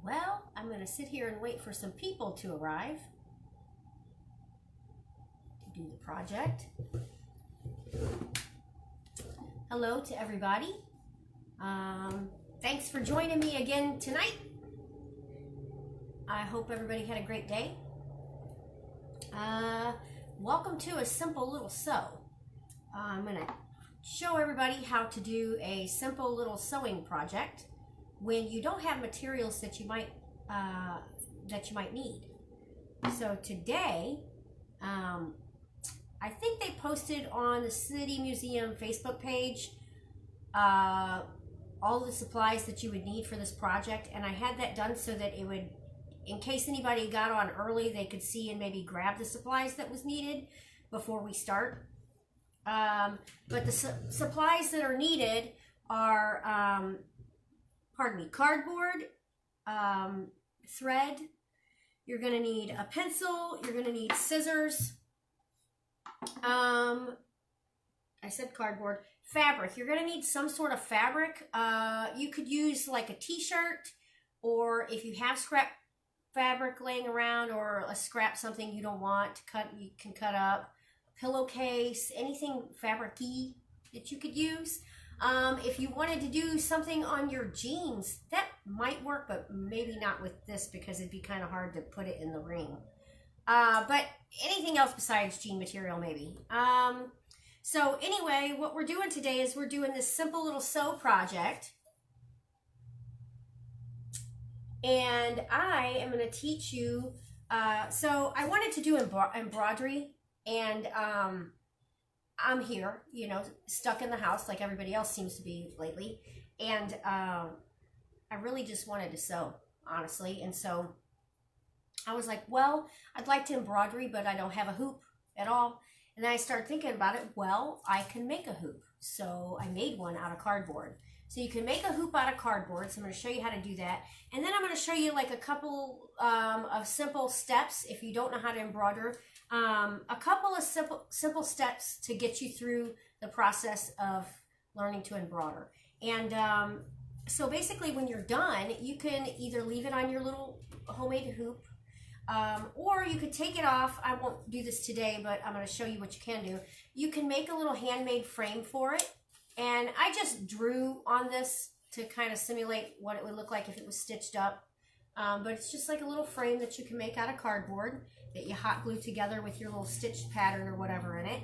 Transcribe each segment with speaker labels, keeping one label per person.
Speaker 1: Well, I'm going to sit here and wait for some people to arrive to do the project. Hello to everybody. Thanks for joining me again tonight. I hope everybody had a great day. Welcome to a simple little sew. I'm going to show everybody how to do a simple little sewing project when you don't have materials that you might need. So today, I think they posted on the City Museum Facebook page all the supplies that you would need for this project, and I had that done so that it would, in case anybody got on early, they could see and maybe grab the supplies that was needed before we start. But the supplies that are needed are, cardboard, thread, you're going to need a pencil, you're going to need scissors, I said cardboard, fabric, you're going to need some sort of fabric. You could use like a t-shirt, or if you have scrap fabric laying around, or a scrap something you don't want to cut, you can cut up, a pillowcase, anything fabric-y that you could use. If you wanted to do something on your jeans, that might work, but maybe not with this because it'd be kind of hard to put it in the ring. But anything else besides jean material, maybe. So anyway, what we're doing today is we're doing this simple little sew project. And I am going to teach you, so I wanted to do embroidery, and I'm here, you know, stuck in the house like everybody else seems to be lately. And I really just wanted to sew, honestly. And so I was like, well, I'd like to embroidery, but I don't have a hoop at all. And then I started thinking about it. Well, I can make a hoop. So I made one out of cardboard. So you can make a hoop out of cardboard. So I'm going to show you how to do that. And then I'm going to show you like a couple of simple steps if you don't know how to embroider. A couple of simple steps to get you through the process of learning to embroider. And so basically when you're done, you can either leave it on your little homemade hoop, or you could take it off. I won't do this today, but I'm going to show you what you can do. You can make a little handmade frame for it. And I just drew on this to kind of simulate what it would look like if it was stitched up. But it's just like a little frame that you can make out of cardboard that you hot glue together with your little stitched pattern or whatever in it.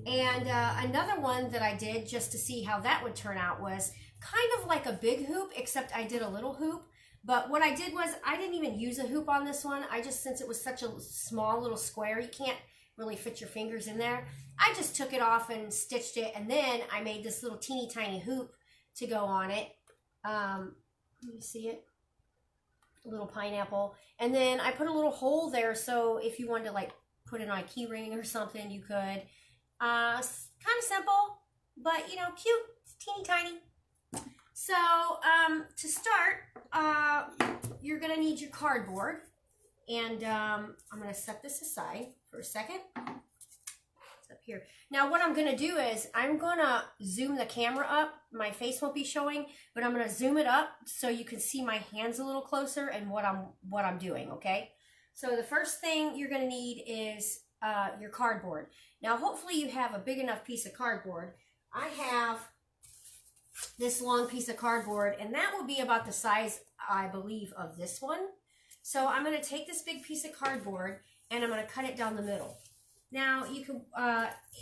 Speaker 1: And another one that I did just to see how that would turn out was kind of like a big hoop, except I did a little hoop. But what I did was I didn't even use a hoop on this one. I just, since it was such a small little square, you can't really fit your fingers in there. I just took it off and stitched it, and then I made this little teeny tiny hoop to go on it. You see it? A little pineapple. And then I put a little hole there, so if you wanted to like put it on a key ring or something, you could. Kind of simple, but you know, cute. It's teeny tiny. So to start, you're gonna need your cardboard, and I'm gonna set this aside for a second. It's up here. Now what I'm gonna do is I'm gonna zoom the camera up. My face won't be showing, but I'm gonna zoom it up so you can see my hands a little closer and what I'm doing. Okay. So the first thing you're gonna need is your cardboard. Now hopefully you have a big enough piece of cardboard. I have this long piece of cardboard, and that will be about the size, I believe, of this one. So I'm going to take this big piece of cardboard and I'm going to cut it down the middle. Now you can,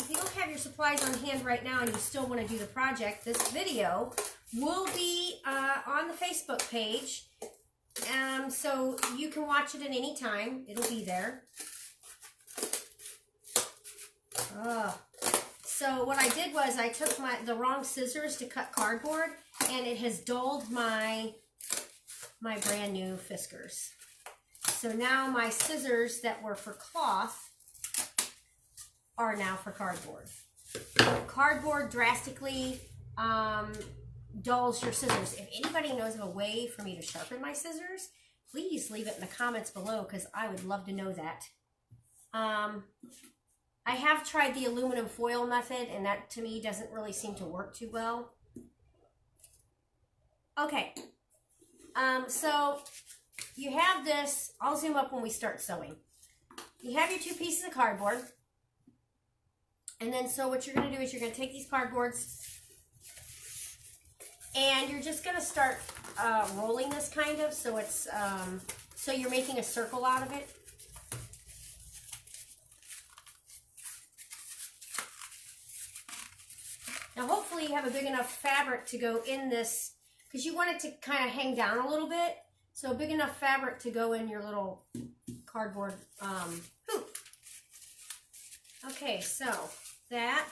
Speaker 1: if you don't have your supplies on hand right now and you still want to do the project, this video will be on the Facebook page, so you can watch it at any time. It'll be there. So what I did was I took the wrong scissors to cut cardboard, and it has dulled my brand new Fiskars. So now my scissors that were for cloth are now for cardboard. Cardboard drastically dulls your scissors. If anybody knows of a way for me to sharpen my scissors, please leave it in the comments below, because I would love to know that. I have tried the aluminum foil method, and that to me doesn't really seem to work too well. Okay, so you have this, I'll zoom up when we start sewing. You have your 2 pieces of cardboard. And then so what you're going to do is you're going to take these cardboards and you're just going to start rolling this kind of, so it's, so you're making a circle out of it. Now hopefully you have a big enough fabric to go in this, because you want it to kind of hang down a little bit. So big enough fabric to go in your little cardboard hoop. Okay, so that.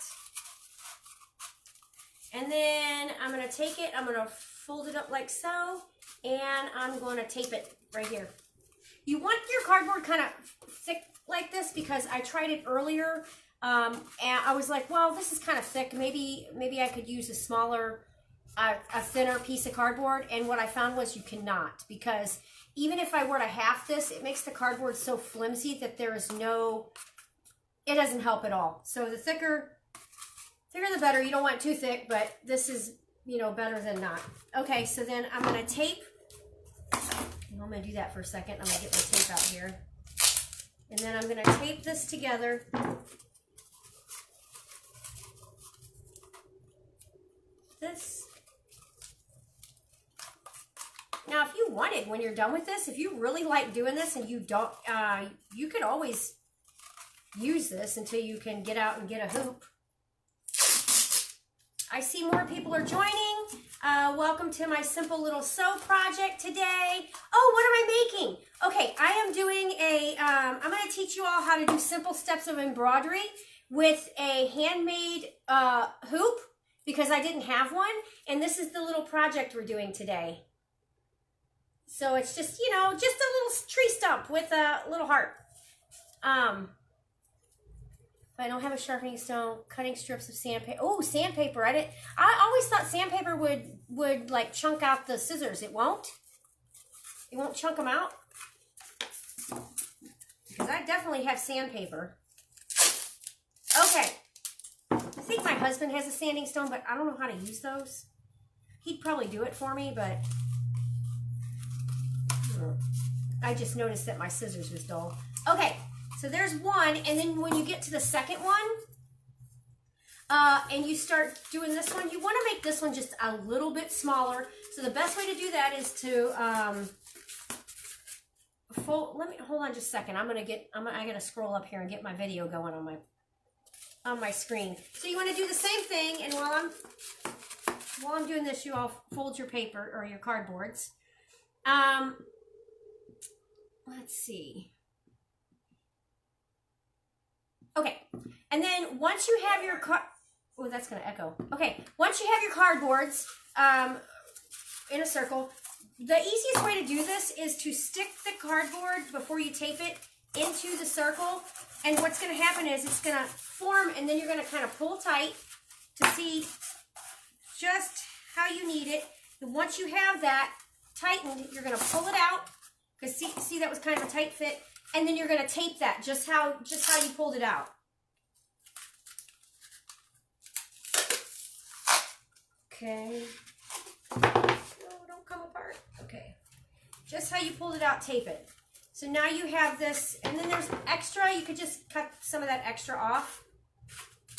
Speaker 1: And then I'm going to take it, I'm going to fold it up like so, and I'm going to tape it right here. You want your cardboard kind of thick like this because I tried it earlier, and I was like, well, this is kind of thick. Maybe I could use a smaller, a thinner piece of cardboard. And what I found was you cannot, because even if I were to half this, it makes the cardboard so flimsy that there is no, it doesn't help at all. So the thicker the better. You don't want it too thick, but this is, you know, better than not. Okay, so then I'm going to tape. I'm going to do that for a second. I'm going to get my tape out here. And then I'm going to tape this together. This. Now, if you wanted, when you're done with this, if you really like doing this and you don't, you could always use this until you can get out and get a hoop. I see more people are joining. Welcome to my simple little sew project today. Oh, what am I making? Okay, I am doing a, I'm going to teach you all how to do simple steps of embroidery with a handmade hoop, because I didn't have one. And this is the little project we're doing today. So it's just, you know, just a little tree stump with a little heart. If I don't have a sharpening stone, cutting strips of sandpaper. Oh, sandpaper. I always thought sandpaper would like chunk out the scissors. It won't? It won't chunk them out? Because I definitely have sandpaper. Okay. I think my husband has a sanding stone, but I don't know how to use those. He'd probably do it for me, but I just noticed that my scissors was dull. Okay. So there's one, and then when you get to the second one, and you start doing this one, you want to make this one just a little bit smaller. So the best way to do that is to fold. Hold on just a second. I gotta scroll up here and get my video going on my screen. So you want to do the same thing, and while I'm doing this, you all fold your paper or your cardboards. Let's see. Okay, and then once you have your oh, that's going to echo. Okay, once you have your cardboards in a circle, the easiest way to do this is to stick the cardboard before you tape it into the circle. And what's going to happen is it's going to form, and then you're going to kind of pull tight to see just how you need it. And once you have that tightened, you're going to pull it out, because see that was kind of a tight fit. And then you're going to tape that just how you pulled it out. Okay. No, don't come apart. Okay. Just how you pulled it out, tape it. So now you have this, and then there's extra. You could just cut some of that extra off.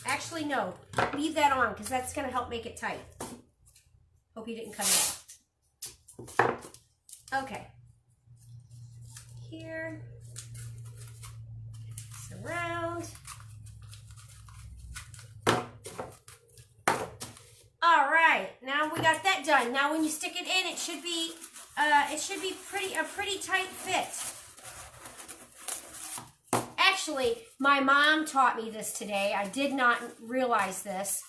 Speaker 1: Actually, no. Leave that on, because that's going to help make it tight. Hope you didn't cut it off. Okay. Here. Around. All right, now we got that done. Now when you stick it in, it should be a pretty tight fit. Actually, my mom taught me this today. I did not realize this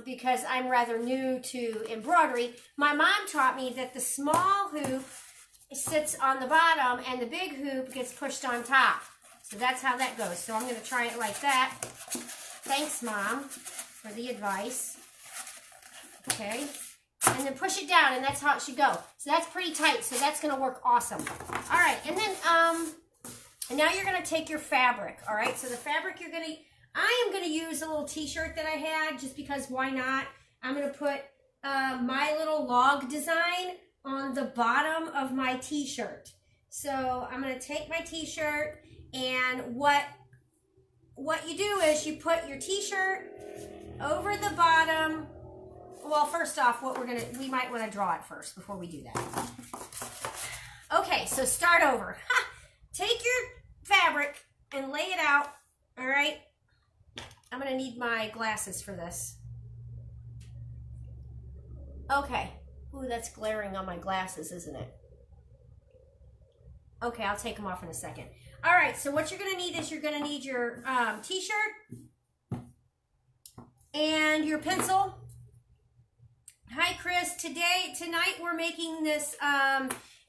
Speaker 1: because I'm rather new to embroidery. My mom taught me that the small hoop sits on the bottom and the big hoop gets pushed on top. So that's how that goes. So I'm going to try it like that. Thanks, Mom, for the advice. Okay. And then push it down, and that's how it should go. So that's pretty tight, so that's going to work awesome. All right, and then and now you're going to take your fabric, all right? So the fabric I am going to use a little t-shirt that I had, just because why not? I'm going to put my little log design on the bottom of my t-shirt. So I'm going to take my t-shirt, and what you do is you put your t-shirt over the bottom. Well, first off, we might want to draw it first before we do that. Okay, so start over. Take your fabric and lay it out, all right? I'm going to need my glasses for this. Okay. Ooh, that's glaring on my glasses, isn't it? Okay, I'll take them off in a second. All right, so what you're going to need is you're going to need your t-shirt and your pencil. Hi, Chris. Tonight we're making this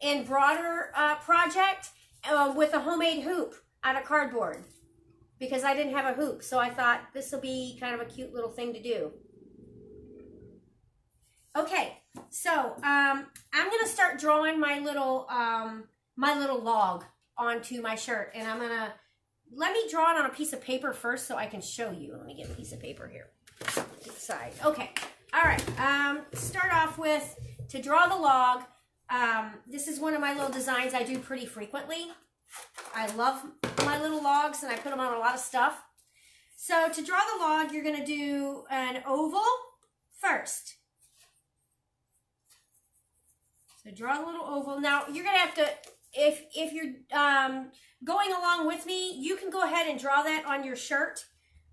Speaker 1: embroider project with a homemade hoop out of cardboard because I didn't have a hoop, so I thought this will be kind of a cute little thing to do. Okay, so I'm gonna start drawing my little log onto my shirt, and let me draw it on a piece of paper first so I can show you. Let me get a piece of paper here to the side. Okay, all right. Start off with, to draw the log. This is one of my little designs I do pretty frequently. I love my little logs, and I put them on a lot of stuff. So to draw the log, you're gonna do an oval first. So draw a little oval. Now you're gonna have to, if you're going along with me, you can go ahead and draw that on your shirt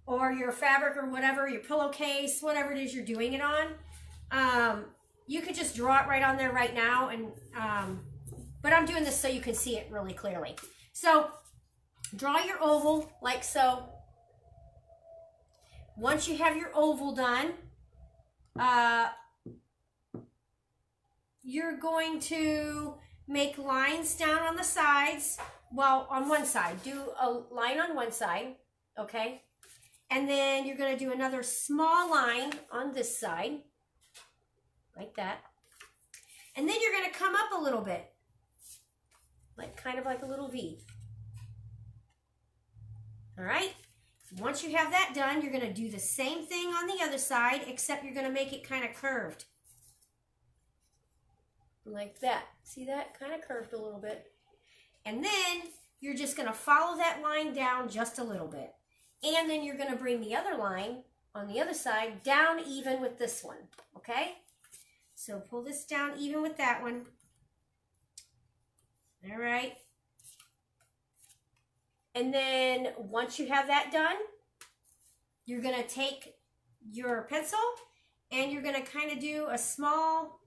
Speaker 1: or your fabric or whatever, your pillowcase, whatever it is you're doing it on. You could just draw it right on there right now, and but I'm doing this so you can see it really clearly. So draw your oval like so. Once you have your oval done, you're going to make lines down on the sides. Well, on one side, do a line on one side, okay? And then you're going to do another small line on this side, like that. And then you're going to come up a little bit, kind of like a little V. All right? Once you have that done, you're going to do the same thing on the other side, except you're going to make it kind of curved. Like that. See that? Kind of curved a little bit. And then you're just going to follow that line down just a little bit. And then you're going to bring the other line on the other side down even with this one. Okay? So pull this down even with that one. All right. And then once you have that done, you're going to take your pencil and you're going to kind of do a small,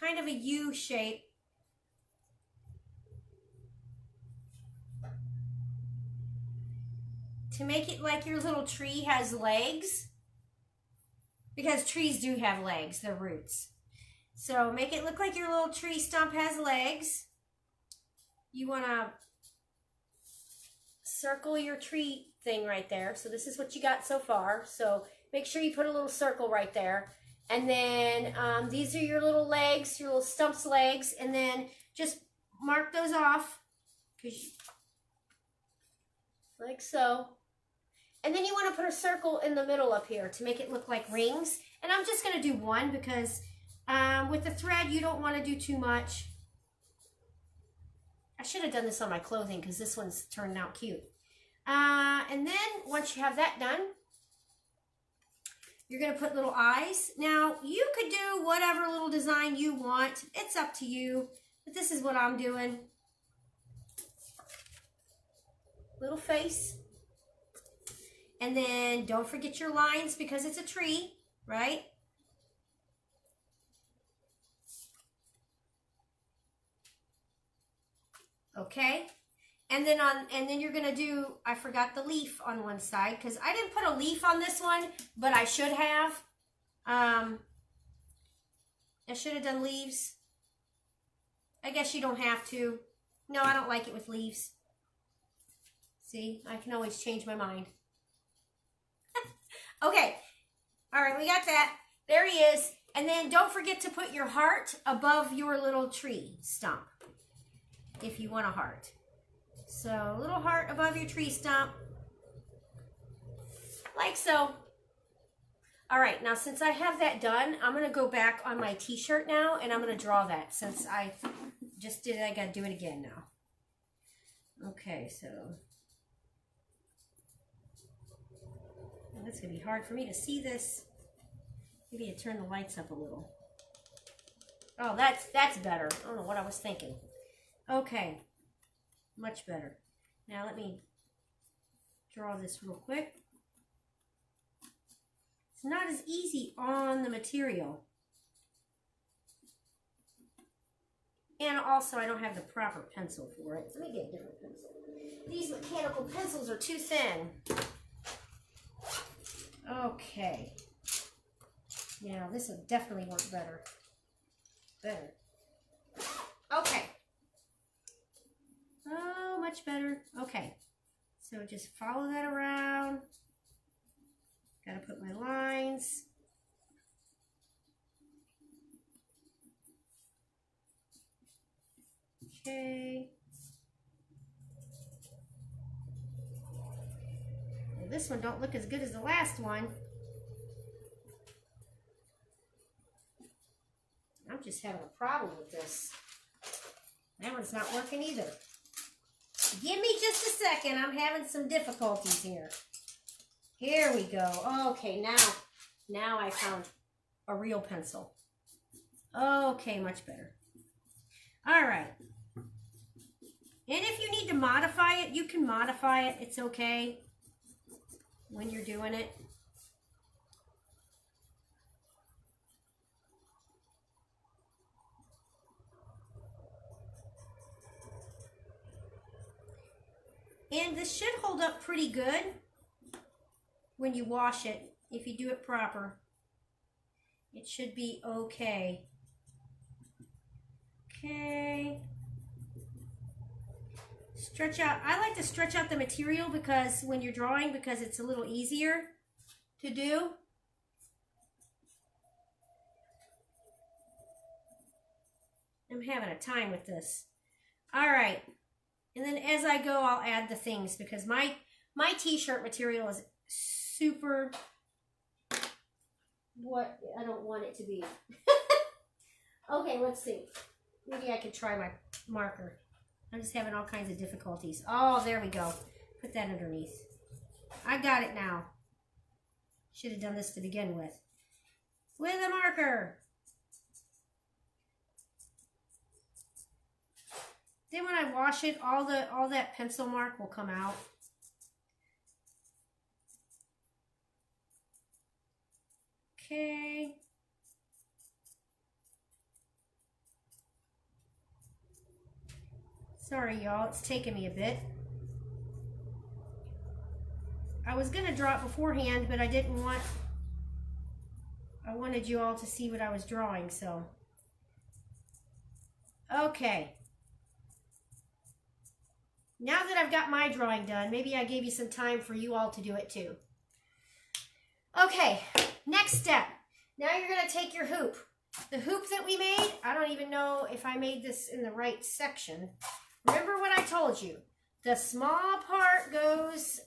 Speaker 1: kind of a U shape. To make it like your little tree has legs. Because trees do have legs, they're roots. So make it look like your little tree stump has legs. You want to circle your tree thing right there. So this is what you got so far. So make sure you put a little circle right there. And then these are your little legs, your little stump's legs. And then just mark those off. Like so. And then you want to put a circle in the middle up here to make it look like rings. And I'm just going to do one because with the thread, you don't want to do too much. I should have done this on my clothing because this one's turned out cute. And then once you have that done, you're going to put little eyes. Now, you could do whatever little design you want. It's up to you. But this is what I'm doing. Little face. And then don't forget your lines because it's a tree, right? Okay. And then you're gonna do, I forgot the leaf on one side because I didn't put a leaf on this one, but I should have. I should have done leaves. I guess you don't have to. No, I don't like it with leaves. See, I can always change my mind. Okay. All right, we got that. There he is. And then don't forget to put your heart above your little tree stump if you want a heart. So, a little heart above your tree stump. Like so. All right, now since I have that done, I'm going to go back on my t-shirt now, and I'm going to draw that. Since I just did it, I got to do it again now. Okay, so that's gonna be hard for me to see this. Maybe I turn the lights up a little. Oh, that's better. I don't know what I was thinking. Okay, much better. Now let me draw this real quick. It's not as easy on the material. And also, I don't have the proper pencil for it. Let me get a different pencil. These mechanical pencils are too thin. Okay. Now, this will definitely work better. Better. Okay. Oh, much better. Okay. So just follow that around. Gotta put my lines. Okay. Well, this one don't look as good as the last one. I'm just having a problem with this. That one's not working either. Give me just a second. I'm having some difficulties here. Here we go. Okay, now I found a real pencil. Okay, much better. All right. And if you need to modify it, you can modify it. It's okay when you're doing it. And this should hold up pretty good when you wash it, if you do it proper. It should be okay. Okay. Stretch out. I like to stretch out the material because when you're drawing, because it's a little easier to do. I'm having a time with this. All right. And then as I go, I'll add the things because my t-shirt material is super what I don't want it to be. Okay, let's see. Maybe I could try my marker. I'm just having all kinds of difficulties. Oh, there we go. Put that underneath. I got it now. Should have done this to begin with. With a marker. Then when I wash it, all that pencil mark will come out. Okay. Sorry, y'all. It's taking me a bit. I was going to draw it beforehand, but I didn't want... I wanted you all to see what I was drawing, so... Okay. Now that I've got my drawing done, maybe I gave you some time for you all to do it too. Okay, next step. Now you're going to take your hoop. The hoop that we made, I don't even know if I made this in the right section. Remember what I told you. The small part goes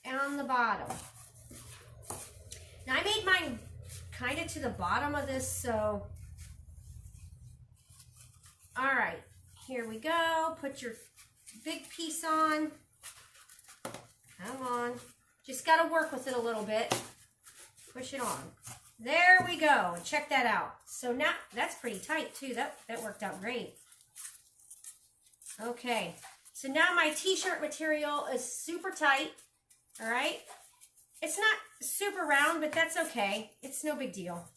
Speaker 1: on the bottom. Now I made mine kind of to the bottom of this, so... Alright, here we go. Put your big piece on. Come on. Just got to work with it a little bit. Push it on. There we go. Check that out. So now, that's pretty tight too. That worked out great. Okay. So now my t-shirt material is super tight. All right. It's not super round, but that's okay. It's no big deal.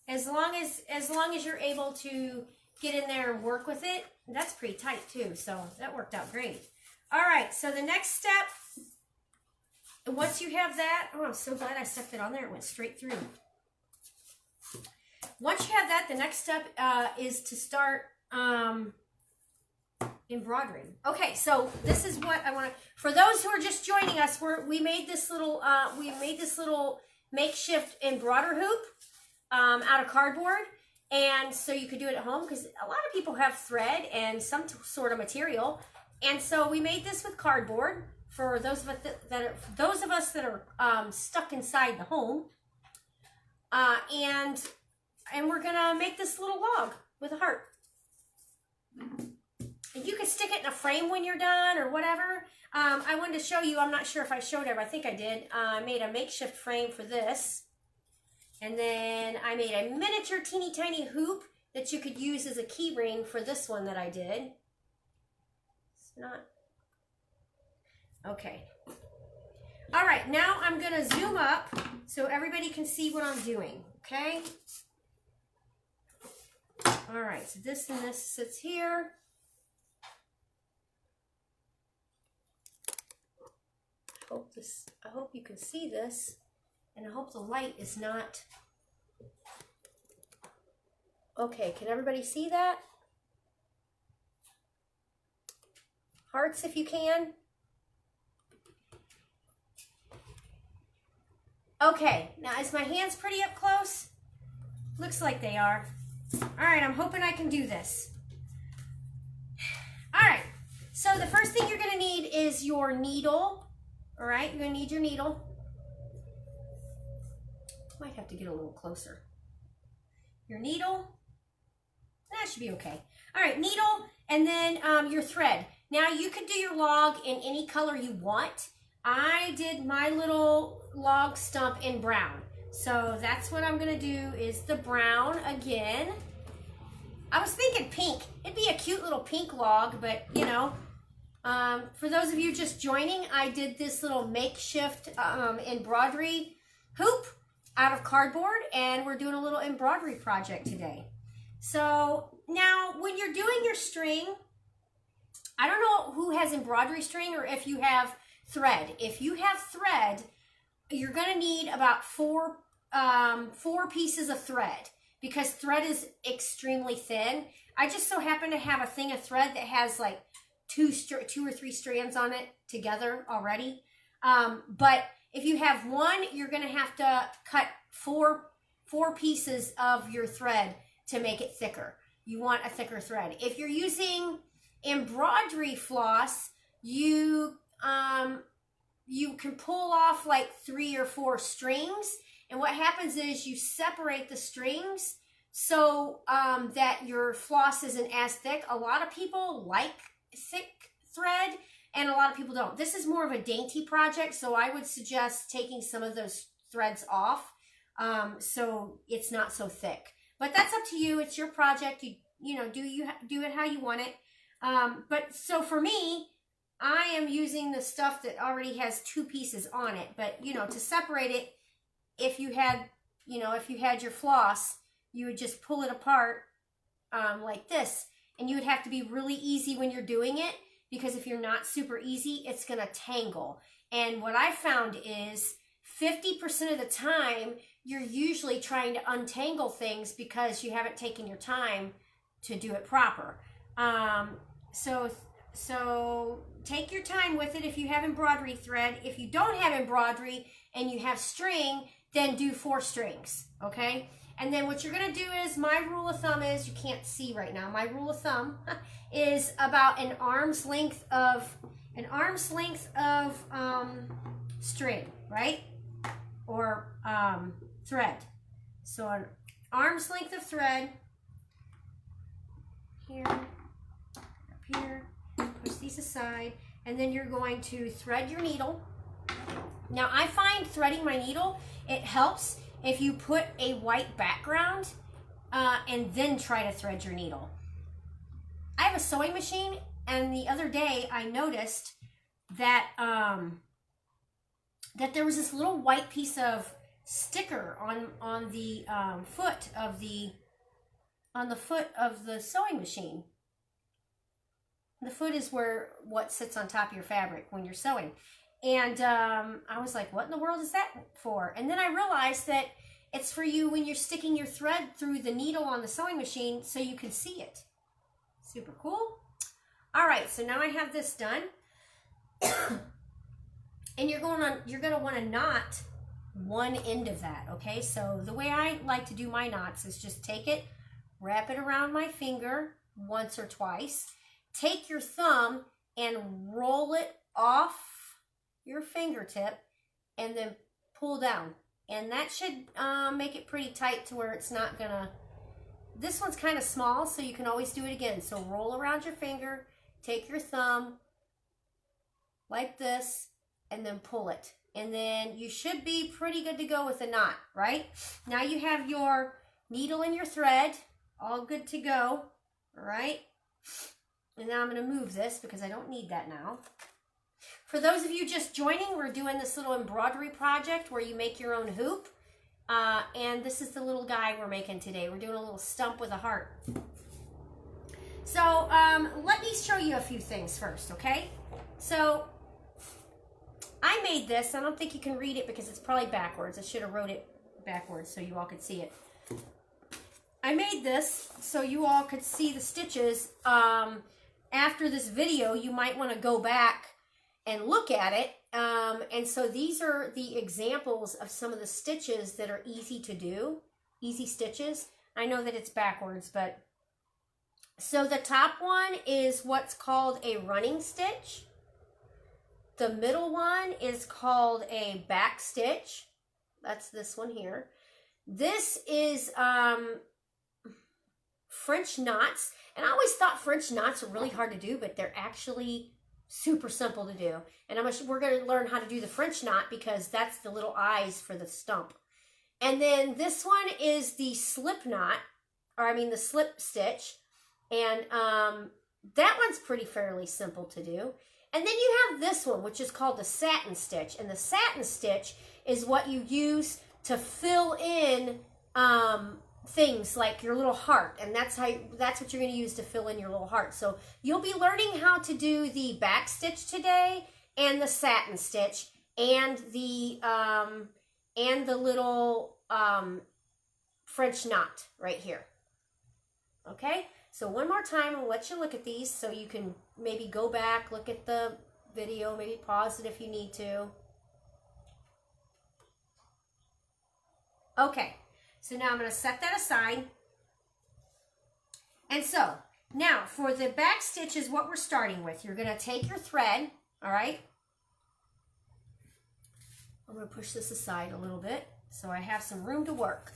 Speaker 1: As long as you're able to get in there and work with it, that's pretty tight too. So that worked out great. All right. So the next step, once you have that, oh, I'm so glad I stuck it on there. It went straight through. Once you have that, the next step is to start embroidering. Okay, so this is what I want to. For those who are just joining us, we made this little makeshift embroider hoop out of cardboard, and so you could do it at home because a lot of people have thread and some sort of material, and so we made this with cardboard. For those of us that are stuck inside the home, and we're gonna make this little log with a heart. And you can stick it in a frame when you're done or whatever. I wanted to show you, I'm not sure if I showed it, I think I did. I made a makeshift frame for this. And then I made a miniature teeny tiny hoop that you could use as a key ring for this one that I did. It's not, okay. All right, now I'm gonna zoom up so everybody can see what I'm doing, okay? All right, so this and this sits here. I hope you can see this, and I hope the light is not, okay, can everybody see that? Hearts if you can. Okay, now is my hands pretty up close? Looks like they are. All right, I'm hoping I can do this. All right, so the first thing you're gonna need is your needle. All right, you're gonna need your needle. Might have to get a little closer. Your needle, that should be okay. All right, needle, and then your thread. Now you could do your log in any color you want. I did my little log stump in brown. So that's what I'm gonna do is the brown again. I was thinking pink. It'd be a cute little pink log, but you know, for those of you just joining, I did this little makeshift embroidery hoop out of cardboard, and we're doing a little embroidery project today. So now when you're doing your string, I don't know who has embroidery string or if you have thread. If you have thread, you're gonna need about four pieces of thread because thread is extremely thin. I just so happen to have a thing of thread that has like two or three strands on it together already. But if you have one, you're gonna have to cut four pieces of your thread to make it thicker. You want a thicker thread. If you're using embroidery floss, you can pull off like 3 or 4 strings, and what happens is you separate the strings so that your floss isn't as thick. A lot of people like thick thread and a lot of people don't. This is more of a dainty project, so I would suggest taking some of those threads off so it's not so thick. But that's up to you. It's your project. You know, do it how you want it. But so for me, I am using the stuff that already has 2 pieces on it. But you know, to separate it, if you had your floss, you would just pull it apart like this, and you would have to be really easy when you're doing it, because if you're not super easy, it's gonna tangle. And what I found is 50% of the time, you're usually trying to untangle things because you haven't taken your time to do it proper. So take your time with it if you have embroidery thread. If you don't have embroidery and you have string, then do 4 strings, okay? And then what you're gonna do is, my rule of thumb is, you can't see right now, my rule of thumb is about an arm's length of string, right? Or thread. So an arm's length of thread here, up here, push these aside, and then you're going to thread your needle. Now I find threading my needle, it helps if you put a white background and then try to thread your needle. I have a sewing machine, and the other day I noticed that that there was this little white piece of sticker on the foot of the sewing machine. The foot is what sits on top of your fabric when you're sewing. And I was like, what in the world is that for? And then I realized that it's for you when you're sticking your thread through the needle on the sewing machine so you can see it. Super cool. All right, so now I have this done. And you're going to want to knot one end of that, okay? So the way I like to do my knots is just take it, wrap it around my finger once or twice, take your thumb and roll it off your fingertip, and then pull down. And that should make it pretty tight to where it's not gonna, this one's kind of small, so you can always do it again. So roll around your finger, take your thumb like this and then pull it. And then you should be pretty good to go with the knot, right? Now you have your needle and your thread all good to go, all right? And now I'm going to move this because I don't need that now. For those of you just joining, we're doing this little embroidery project where you make your own hoop. And this is the little guy we're making today. We're doing a little stump with a heart. So let me show you a few things first, okay? So I made this. I don't think you can read it because it's probably backwards. I should have wrote it backwards so you all could see it. I made this so you all could see the stitches. After this video, you might want to go back and look at it. And so these are the examples of some of the stitches that are easy to do. Easy stitches. I know that it's backwards, but... So the top one is what's called a running stitch. The middle one is called a back stitch. That's this one here. This is French knots. And I always thought French knots were really hard to do, but they're actually super simple to do. And we're going to learn how to do the French knot because that's the little eyes for the stump. And then this one is the slip knot, or I mean the slip stitch. And that one's pretty fairly simple to do. And then you have this one, which is called the satin stitch. And the satin stitch is what you use to fill in things like your little heart. And that's what you're going to use to fill in your little heart. So you'll be learning how to do the back stitch today, and the satin stitch, and the little French knot right here. Okay? So one more time, I'll let you look at these so you can maybe go back, look at the video, maybe pause it if you need to. Okay, so now I'm going to set that aside. And so, now for the back stitch is what we're starting with. You're going to take your thread, all right? I'm going to push this aside a little bit so I have some room to work.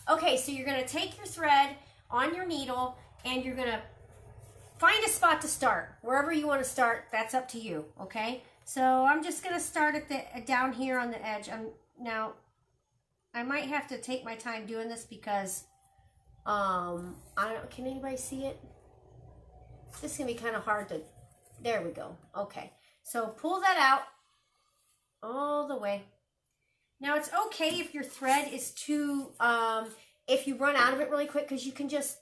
Speaker 1: Okay, so you're going to take your thread on your needle, and you're going to find a spot to start. Wherever you want to start, that's up to you, okay? So I'm just going to start at the down here on the edge. Now, I might have to take my time doing this because, I don't, can anybody see it? This is going to be kind of hard to, there we go. Okay, so pull that out all the way. Now, it's okay if your thread is too, if you run out of it really quick, because you can just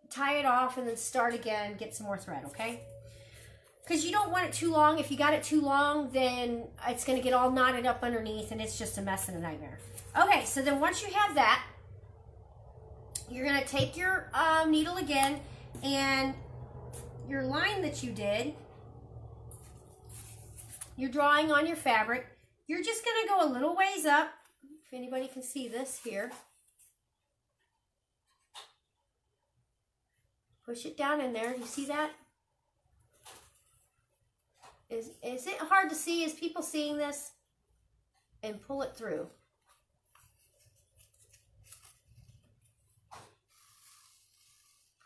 Speaker 1: tie it off and then start again, get some more thread, okay? Because you don't want it too long. If you got it too long, then it's going to get all knotted up underneath, and it's just a mess and a nightmare. Okay, so then once you have that, you're going to take your needle again, and your line that you did, you're drawing on your fabric. You're just going to go a little ways up, if anybody can see this here. Push it down in there. You see that? Is it hard to see? Is people seeing this? And pull it through.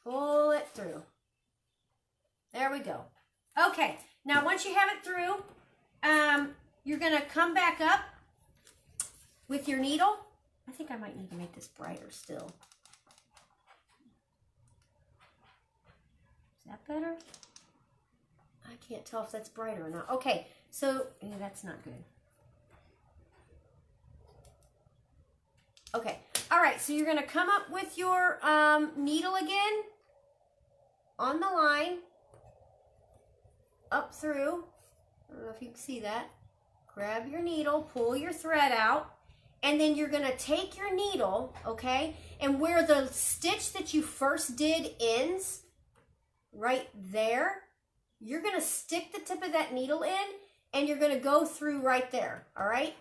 Speaker 1: Pull it through. There we go. Okay. Now once you have it through, you're going to come back up with your needle. I think I might need to make this brighter still. Is that better? I can't tell if that's brighter or not. Okay, so yeah, that's not good. Okay, all right, so you're going to come up with your needle again on the line, up through. I don't know if you can see that. Grab your needle, pull your thread out, and then you're going to take your needle, okay, and where the stitch that you first did ends, right there, you're going to stick the tip of that needle in, and you're going to go through right there, all right?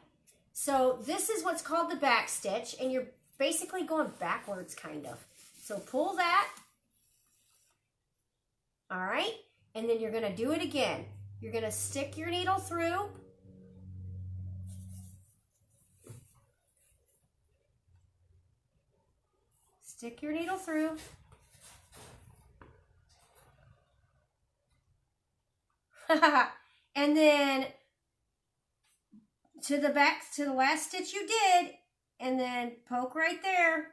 Speaker 1: So this is what's called the back stitch, and you're basically going backwards, kind of. So pull that, all right? And then you're going to do it again. You're going to stick your needle through, stick your needle through, And then to the back, to the last stitch you did, and then poke right there.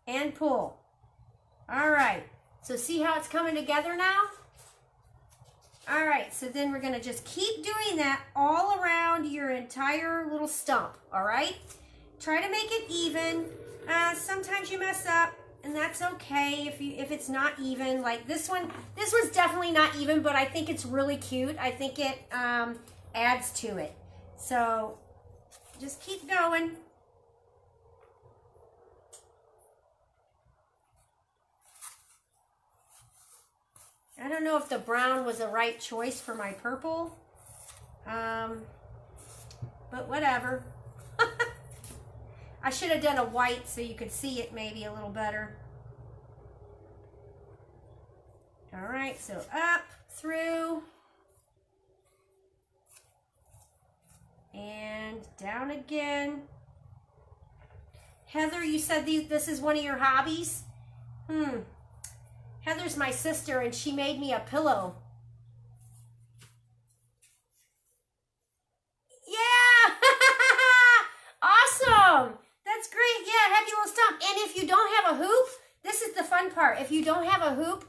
Speaker 1: And pull. All right, so see how it's coming together now? All right, so then we're gonna just keep doing that all around your entire little stump, all right? Try to make it even. Sometimes you mess up, and that's okay if it's not even. Like this one, this one's definitely not even, but I think it's really cute. I think it adds to it. So just keep going. I don't know if the brown was the right choice for my purple, but whatever. I should have done a white so you could see it maybe a little better. All right, so up, through, and down again. Heather, you said this is one of your hobbies? Heather's my sister, and she made me a pillow. Yeah! Awesome! That's great. Yeah, happy little stump. And if you don't have a hoop, this is the fun part. If you don't have a hoop,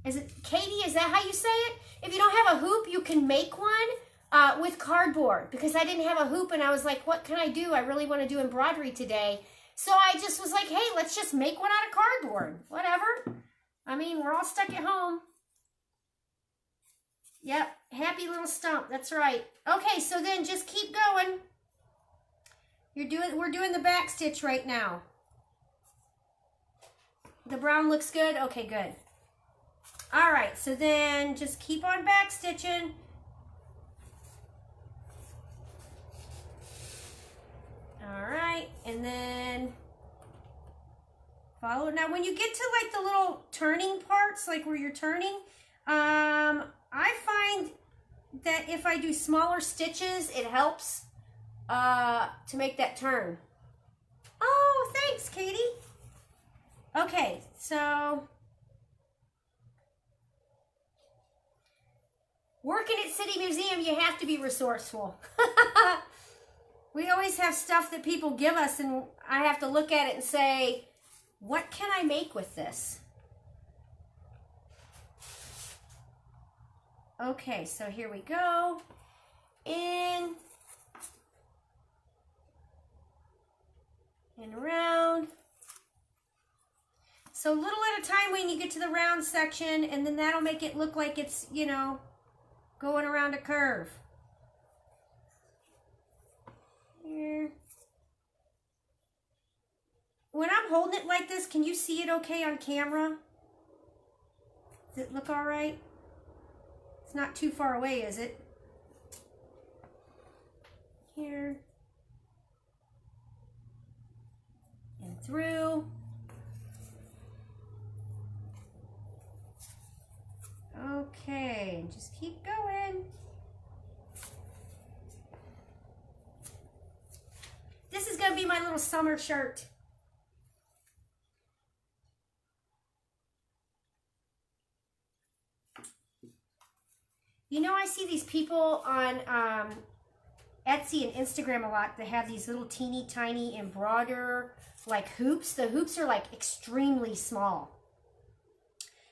Speaker 1: is it Katie? Is that how you say it? If you don't have a hoop, you can make one with cardboard. Because I didn't have a hoop, and I was like, what can I do? I really want to do embroidery today. So I just was like, hey, let's just make one out of cardboard. Whatever. I mean, we're all stuck at home. Yep, happy little stump. That's right. Okay, so then just keep going. We're doing the back stitch right now. The brown looks good? Okay, good. All right, so then just keep on back stitching. All right, and then follow. Now, when you get to like the little turning parts, like where you're turning, I find that if I do smaller stitches, it helps to make that turn. Oh, thanks, Katie. Okay, so working at City Museum, you have to be resourceful. We always have stuff that people give us, and I have to look at it and say, what can I make with this? Okay, so here we go. In and around. So little at a time when you get to the round section, and then that'll make it look like it's, you know, going around a curve. Here. When I'm holding it like this, can you see it okay on camera? Does it look all right? It's not too far away, is it? Here. And through. Okay, just keep going. This is going to be my little summer shirt. You know, I see these people on Etsy and Instagram a lot that have these little teeny tiny embroider like hoops. The hoops are like extremely small.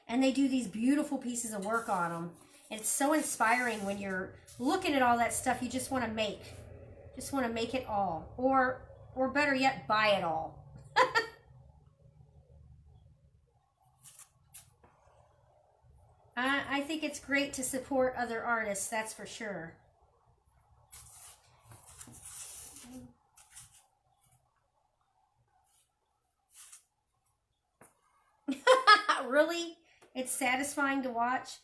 Speaker 1: And they do these beautiful pieces of work on them. And it's so inspiring when you're looking at all that stuff you just want to make. Just want to make it all. Or better yet, buy it all. I think it's great to support other artists, that's for sure. Really? It's satisfying to watch?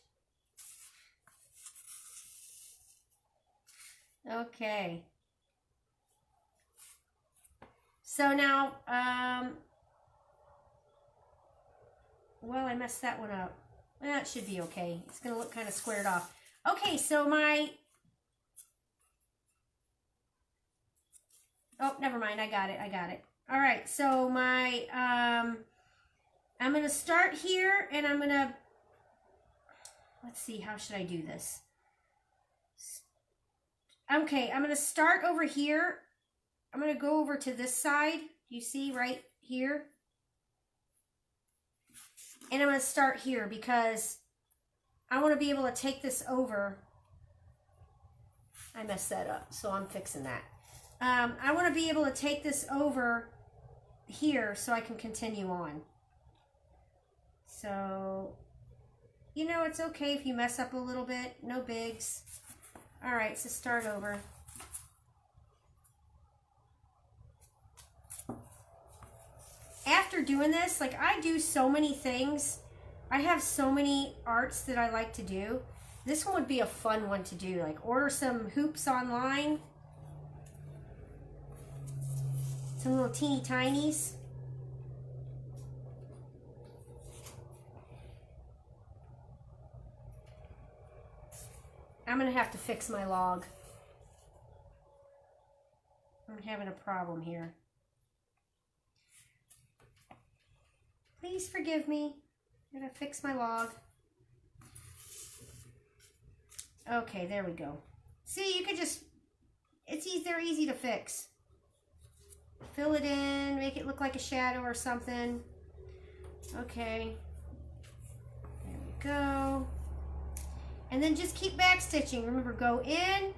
Speaker 1: Okay. So now, well, I messed that one up. Well, it should be okay. It's going to look kind of squared off. Okay, so oh, never mind. I got it. All right, so my, I'm going to start here and I'm going to, let's see, how should I do this? Okay, I'm going to start over here. I'm going to go over to this side. You see right here? And I'm going to start here because I want to be able to take this over. I messed that up, so I'm fixing that. I want to be able to take this over here so I can continue on. So, you know, it's okay if you mess up a little bit. No bigs. All right, so start over. After doing this, like I do so many things. I have so many arts that I like to do. This one would be a fun one to do. Like order some hoops online. Some little teeny tinies. I'm going to have to fix my log. I'm having a problem here. Please forgive me. I'm going to fix my log. Okay, there we go. See, you could just, it's easy, they're easy to fix. Fill it in, make it look like a shadow or something. Okay. There we go. And then just keep back stitching. Remember, go in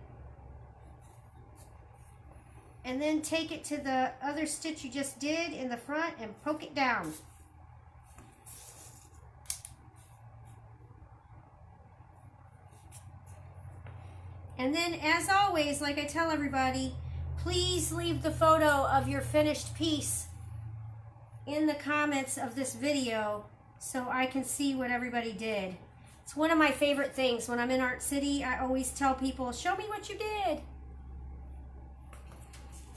Speaker 1: and then take it to the other stitch you just did in the front and poke it down. And then, as always, like I tell everybody, please leave the photo of your finished piece in the comments of this video so I can see what everybody did. It's one of my favorite things. When I'm in Art City, I always tell people, show me what you did.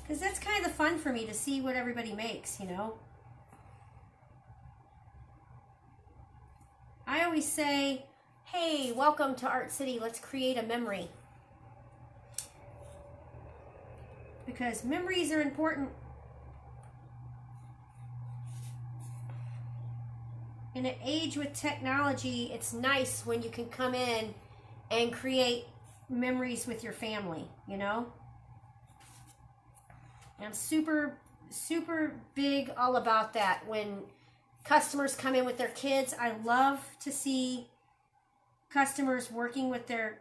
Speaker 1: Because that's kind of the fun for me to see what everybody makes, you know. I always say, hey, welcome to Art City. Let's create a memory. Because memories are important. In an age with technology, it's nice when you can come in and create memories with your family, you know? And I'm super, super big all about that. When customers come in with their kids, I love to see customers working with their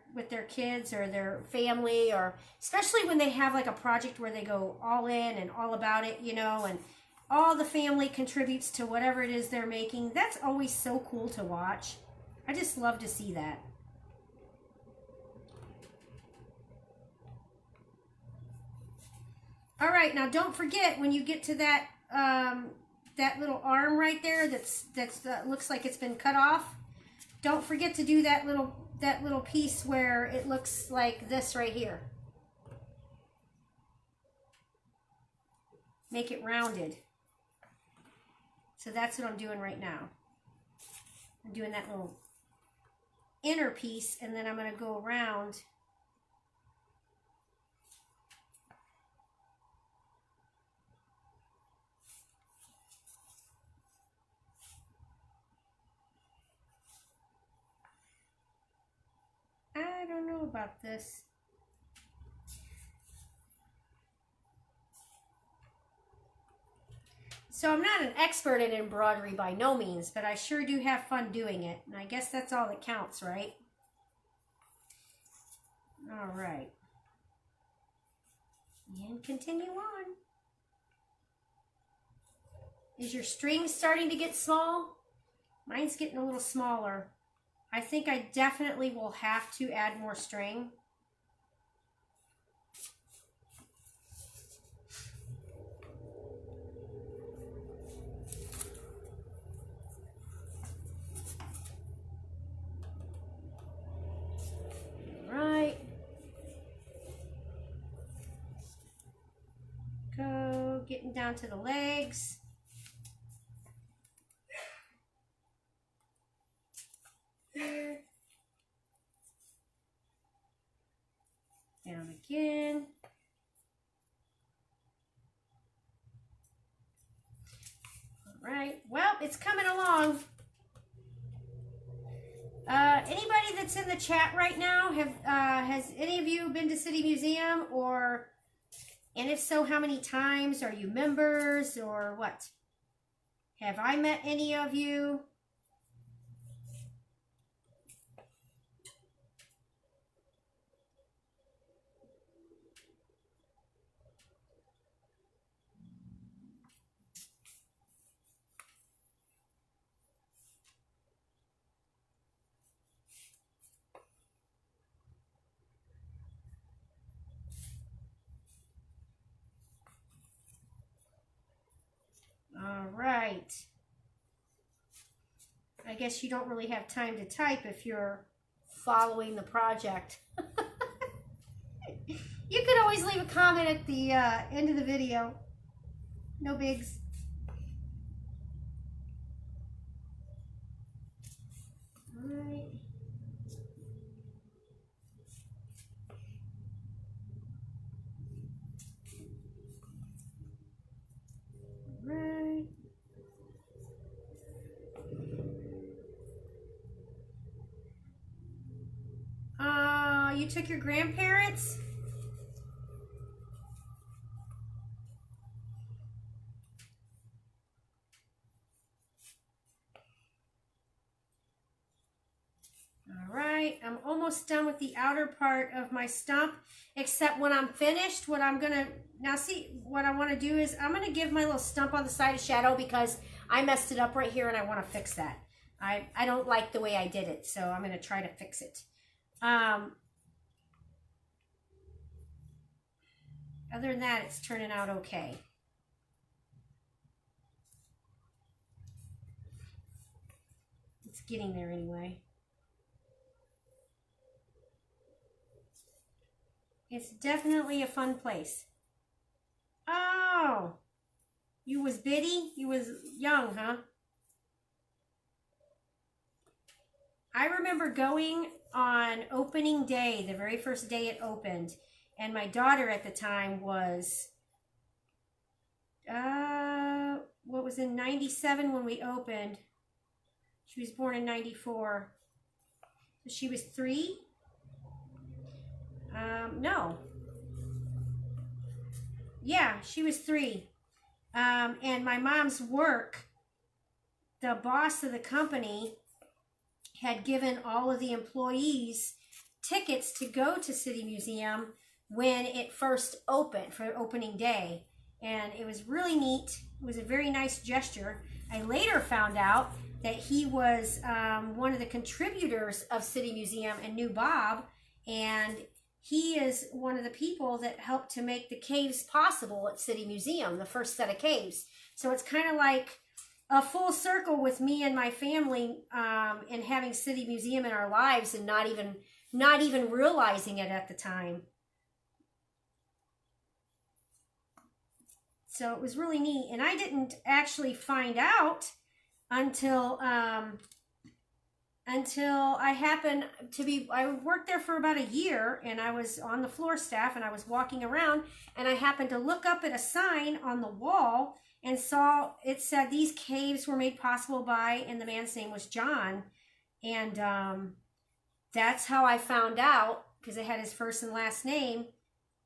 Speaker 1: kids or their family, or especially when they have like a project where they go all in and all about it, you know, and all the family contributes to whatever it is they're making. That's always so cool to watch. I just love to see that. All right, now don't forget when you get to that that little arm right there that's looks like it's been cut off. Don't forget to do that little piece where it looks like this right here. Make it rounded. So that's what I'm doing right now. I'm doing that little inner piece, and then I'm going to go around . I don't know about this. So I'm not an expert in embroidery by no means, but I sure do have fun doing it. And I guess that's all that counts, right? All right. And continue on. Is your string starting to get small? Mine's getting a little smaller. I think I definitely will have to add more string. Right. Go, getting down to the legs. Here. Down again. right. Well, it's coming along. Anybody that's in the chat right now, has any of you been to City Museum, and if so, how many times? Are you members or what? Have I met any of you? All right. I guess you don't really have time to type if you're following the project. You could always leave a comment at the end of the video. No bigs. All right. Right. You took your grandparents? All right, I'm almost done with the outer part of my stump, except when I'm finished, what I'm gonna, now see, what I wanna do is, I'm gonna give my little stump on the side a shadow because I messed it up right here and I wanna fix that. I don't like the way I did it, so I'm gonna try to fix it. Other than that, it's turning out okay. It's getting there anyway. It's definitely a fun place. Oh, you was bitty? You was young, huh? I remember going on opening day, the very first day it opened, and my daughter at the time was, what was in 97 when we opened? She was born in 94. So she was 3? No. Yeah, she was 3. And my mom's work, the boss of the company had given all of the employees tickets to go to City Museum when it first opened, for opening day. And it was really neat. It was a very nice gesture. I later found out that he was one of the contributors of City Museum and knew Bob, and he is one of the people that helped to make the caves possible at City Museum, the first set of caves. So it's kind of like a full circle with me and my family and having City Museum in our lives and not even realizing it at the time. So it was really neat. And I didn't actually find out until I happened to be, I worked there for about a year, and I was on the floor staff, and I was walking around, and I happened to look up at a sign on the wall and saw it said these caves were made possible by, and the man's name was John. And that's how I found out, because it had his first and last name,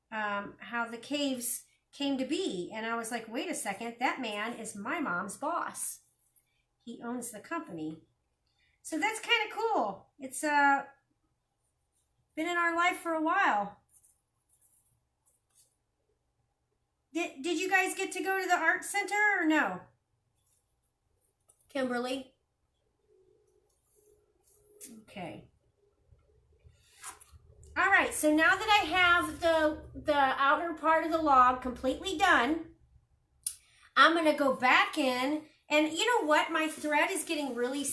Speaker 1: how the caves came to be. And I was like, wait a second, that man is my mom's boss. He owns the company. So that's kind of cool. It's been in our life for a while. Did you guys get to go to the art center or no? Kimberly? Okay. All right, so now that I have the outer part of the log completely done, I'm going to go back in, and you know what? My thread is getting really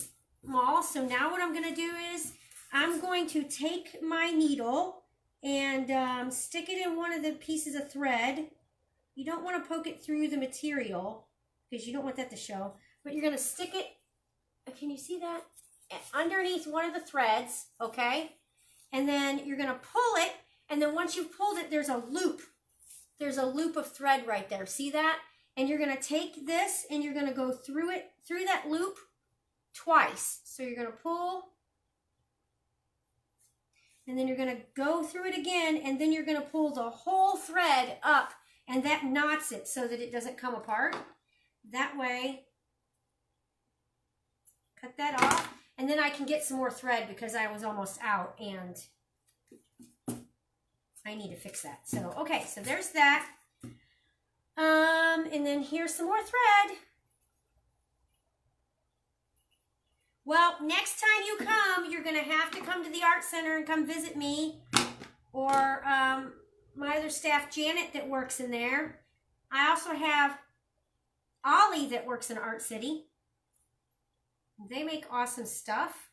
Speaker 1: small, so now what I'm going to do is I'm going to take my needle and stick it in one of the pieces of thread. You don't want to poke it through the material because you don't want that to show, but you're going to stick it, can you see that? Underneath one of the threads, okay? And then you're going to pull it, and then once you've pulled it, there's a loop. There's a loop of thread right there. See that? And you're going to take this and you're going to go through it, through that loop twice. So you're going to pull, and then you're going to go through it again, and then you're going to pull the whole thread up, and that knots it so that it doesn't come apart. That way, cut that off, and then I can get some more thread because I was almost out, and I need to fix that. So, okay, so there's that. And then here's some more thread. Well, next time you come, you're going to have to come to the art center and come visit me or my other staff, Janet, that works in there. I also have Ollie that works in Art City. They make awesome stuff.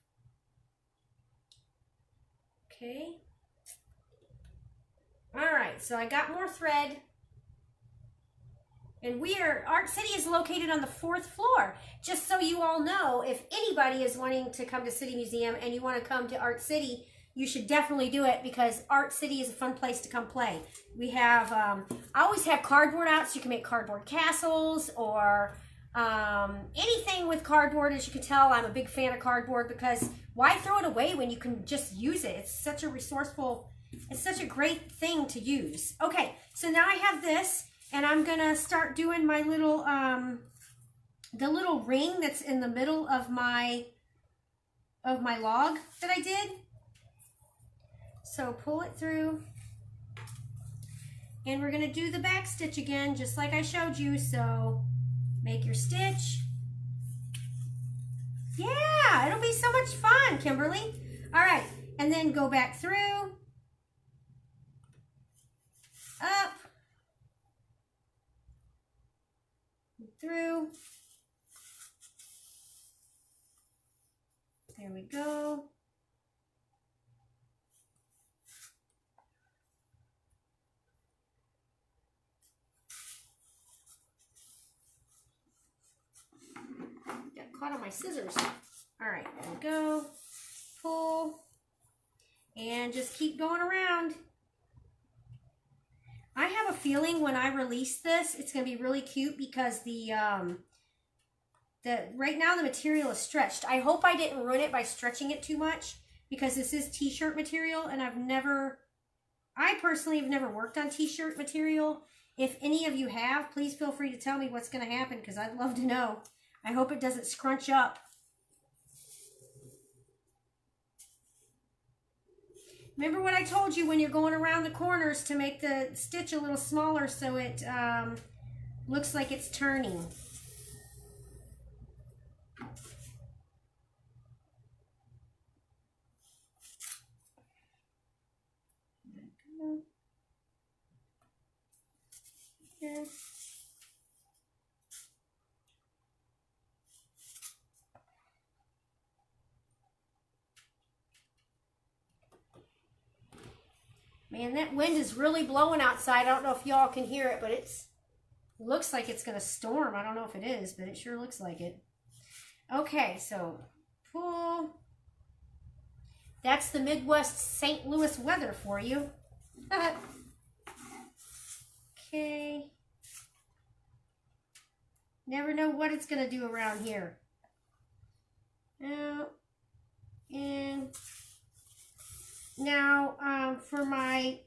Speaker 1: Okay. All right, so I got more thread. And Art City is located on the 4th floor. Just so you all know, if anybody is wanting to come to City Museum and you want to come to Art City, you should definitely do it because Art City is a fun place to come play. We have, I always have cardboard out so you can make cardboard castles or anything with cardboard. As you can tell, I'm a big fan of cardboard because why throw it away when you can just use it? It's such a resourceful, it's such a great thing to use. Okay, so now I have this. And I'm going to start doing my little, the little ring that's in the middle of my log that I did. So pull it through. And we're going to do the back stitch again, just like I showed you. So make your stitch. Yeah, it'll be so much fun, Kimberly. All right, and then go back through, up, through. There we go. Got caught on my scissors. All right, there we go. Pull. And just keep going around. I have a feeling when I release this, it's going to be really cute because right now the material is stretched. I hope I didn't ruin it by stretching it too much because this is t-shirt material and I personally have never worked on t-shirt material. If any of you have, please feel free to tell me what's going to happen because I'd love to know. I hope it doesn't scrunch up. Remember what I told you when you're going around the corners to make the stitch a little smaller so it looks like it's turning. Okay. Man, that wind is really blowing outside. I don't know if y'all can hear it, but it looks like it's going to storm. I don't know if it is, but it sure looks like it. Okay, so pull. That's the Midwest St. Louis weather for you. Okay. Never know what it's going to do around here. Out. In. Now, for my,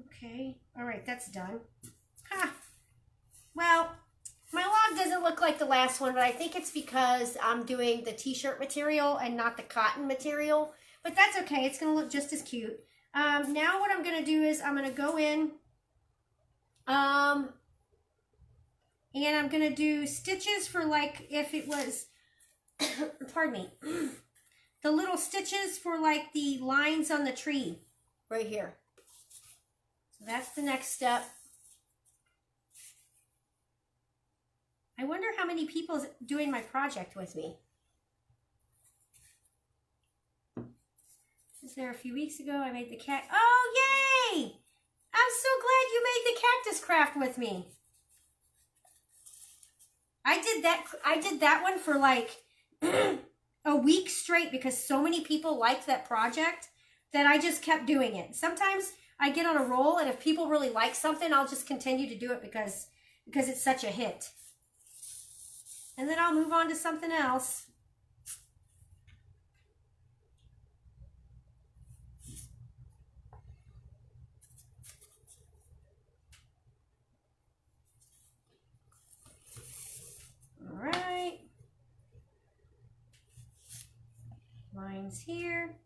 Speaker 1: okay, all right, that's done. Ha! Well, my log doesn't look like the last one, but I think it's because I'm doing the t-shirt material and not the cotton material, but that's okay. It's going to look just as cute. Now what I'm going to do is I'm going to go in, and I'm going to do stitches for like, if it was, pardon me, the little stitches for like the lines on the tree right here. So that's the next step. I wonder how many people is doing my project with me. Was there a few weeks ago I made the cat? Oh, yay! I'm so glad you made the cactus craft with me. I did that one for like a week straight because so many people liked that project that I just kept doing it. Sometimes I get on a roll, and if people really like something, I'll just continue to do it because it's such a hit. And then I'll move on to something else. All right. Lines here.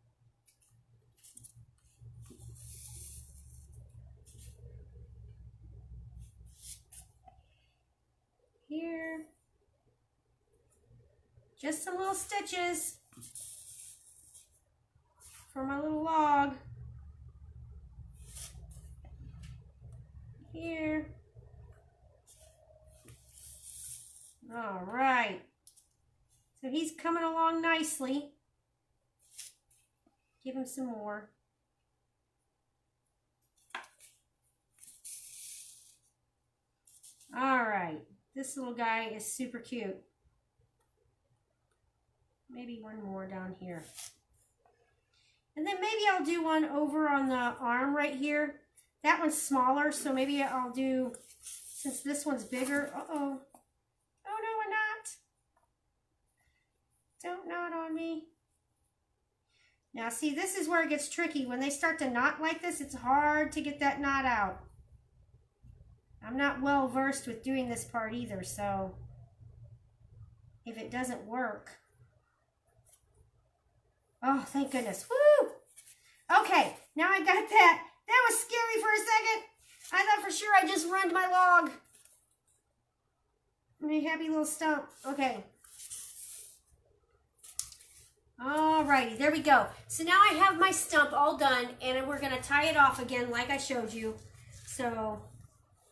Speaker 1: Here. Just some little stitches for my little log. Here. All right. So he's coming along nicely. Give him some more. All right. This little guy is super cute. Maybe one more down here. And then maybe I'll do one over on the arm right here. That one's smaller, so maybe I'll do, since this one's bigger. Uh-oh. Oh, no, I'm not. Don't knot on me. Now, see, this is where it gets tricky. When they start to knot like this, it's hard to get that knot out. I'm not well versed with doing this part either, so if it doesn't work. Oh, thank goodness. Woo! Okay, now I got that. That was scary for a second. I thought for sure I just ruined my log. My happy little stump. Okay. Alrighty, there we go. So now I have my stump all done, and we're going to tie it off again like I showed you. So,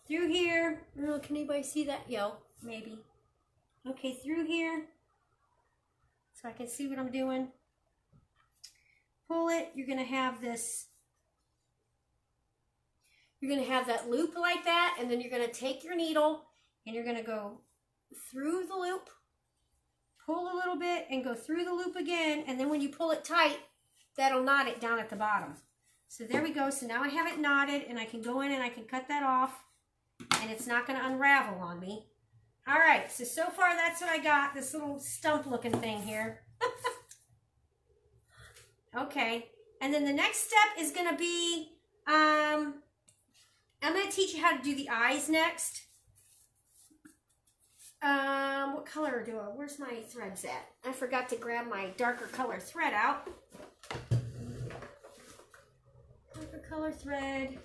Speaker 1: through here. Oh, can anybody see that? Yo, maybe. Okay, through here. So I can see what I'm doing. Pull it. You're going to have this. You're going to have that loop like that, and then you're going to take your needle, and you're going to go through the loop. Pull a little bit and go through the loop again, and then when you pull it tight, that'll knot it down at the bottom. So there we go. So now I have it knotted, and I can go in and I can cut that off, and it's not going to unravel on me. All right, so far that's what I got, this little stump looking thing here. Okay, and then the next step is going to be, I'm going to teach you how to do the eyes next. What color do I, where's my threads at? I forgot to grab my darker color thread out. Darker color thread.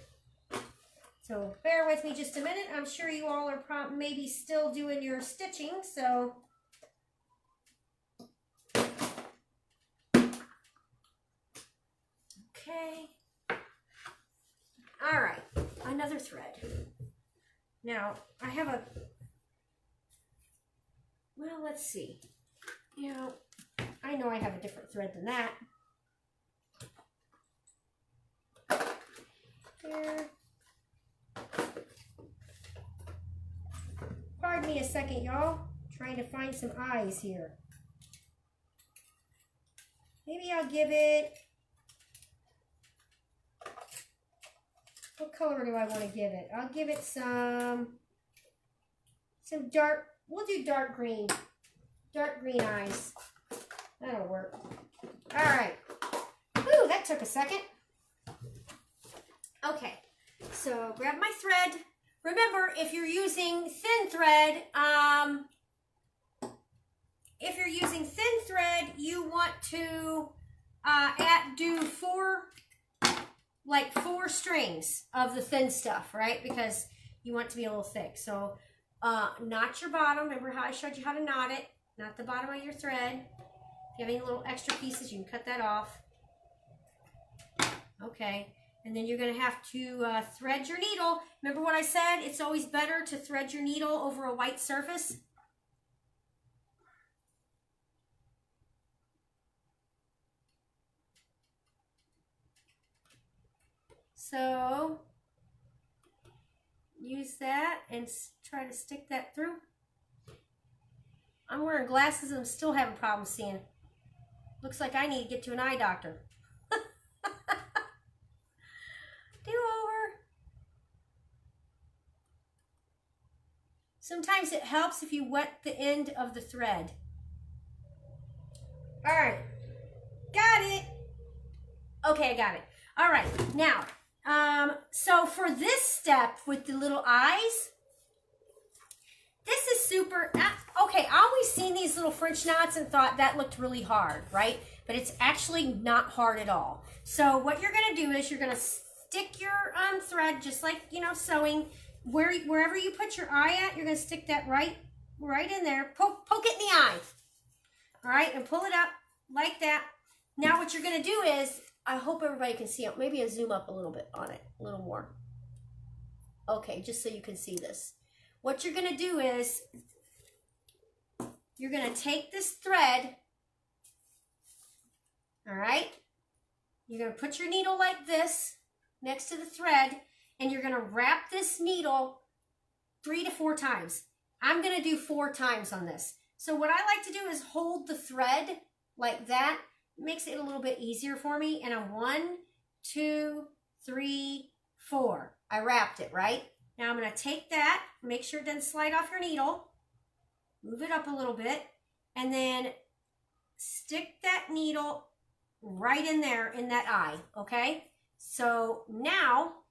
Speaker 1: So bear with me just a minute. I'm sure you all are maybe still doing your stitching, so. Okay. All right, another thread. Now, I have a, well, let's see. You know, I know I have a different thread than that. Here. Pardon me a second, y'all. Trying to find some eyes here. Maybe I'll give it, what color do I want to give it? I'll give it some dark, we'll do dark green. Dark green eyes. That'll work. All right. Ooh, that took a second. Okay, so grab my thread. Remember, if you're using thin thread, you want to do four strings of the thin stuff, right? Because you want it to be a little thick. So knot your bottom. Remember how I showed you how to knot it? Knot the bottom of your thread. If you have any little extra pieces, you can cut that off. Okay. And then you're going to have to thread your needle. Remember what I said? It's always better to thread your needle over a white surface. So use that and try to stick that through. I'm wearing glasses and I'm still having problems seeing. Looks like I need to get to an eye doctor. Do over. Sometimes it helps if you wet the end of the thread. All right, got it. Okay, I got it. All right, now, so for this step with the little eyes, this is super, okay, I always seen these little French knots and thought that looked really hard, right? But it's actually not hard at all. So what you're gonna do is you're gonna stick your thread, just like, you know, sewing, wherever you put your eye at, you're gonna stick that right in there, poke it in the eye. All right, and pull it up like that. Now what you're gonna do is, I hope everybody can see it. Maybe I'll zoom up a little bit on it, a little more. Okay, just so you can see this. What you're gonna do is, you're gonna take this thread, all right? You're gonna put your needle like this next to the thread, and you're gonna wrap this needle 3 to 4 times. I'm gonna do 4 times on this. So what I like to do is hold the thread like that. It makes it a little bit easier for me. And a 1, 2, 3, 4. I wrapped it, right? Now I'm gonna take that, make sure it doesn't slide off your needle, move it up a little bit, and then stick that needle right in there in that eye, okay? So now,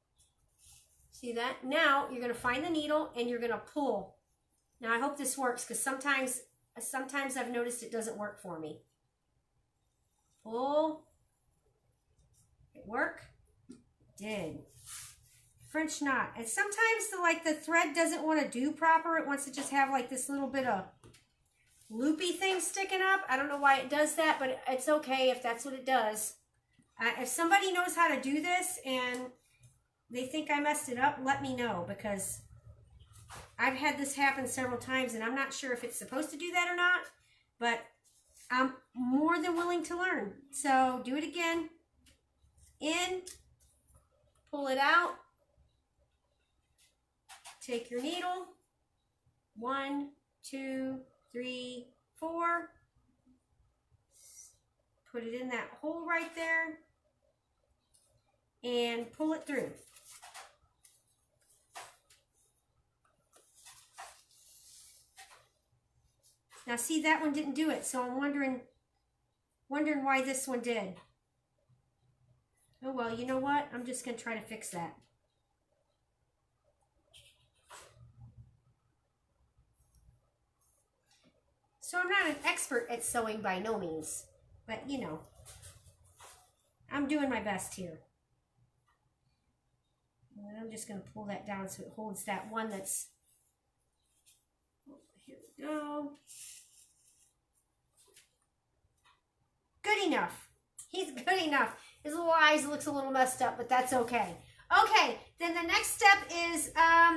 Speaker 1: see that? Now you're gonna find the needle and you're gonna pull. Now I hope this works, because sometimes I've noticed it doesn't work for me. Pull. Did it work? It did. French knot. And sometimes the thread doesn't want to do proper. It wants to just have like this little bit of loopy thing sticking up. I don't know why it does that, but it's okay if that's what it does. If somebody knows how to do this and they think I messed it up, let me know, because I've had this happen several times and I'm not sure if it's supposed to do that or not, but I'm more than willing to learn. So do it again. In, pull it out, take your needle, 1, 2, 3, 4, put it in that hole right there, and pull it through. Now see, that one didn't do it, so I'm wondering why this one did. Oh well, you know what? I'm just gonna try to fix that. So I'm not an expert at sewing by no means, but you know, I'm doing my best here. And I'm just gonna pull that down so it holds that one that's, here we go. Good enough. He's good enough. His little eyes looks a little messed up, but that's okay. Okay, then the next step is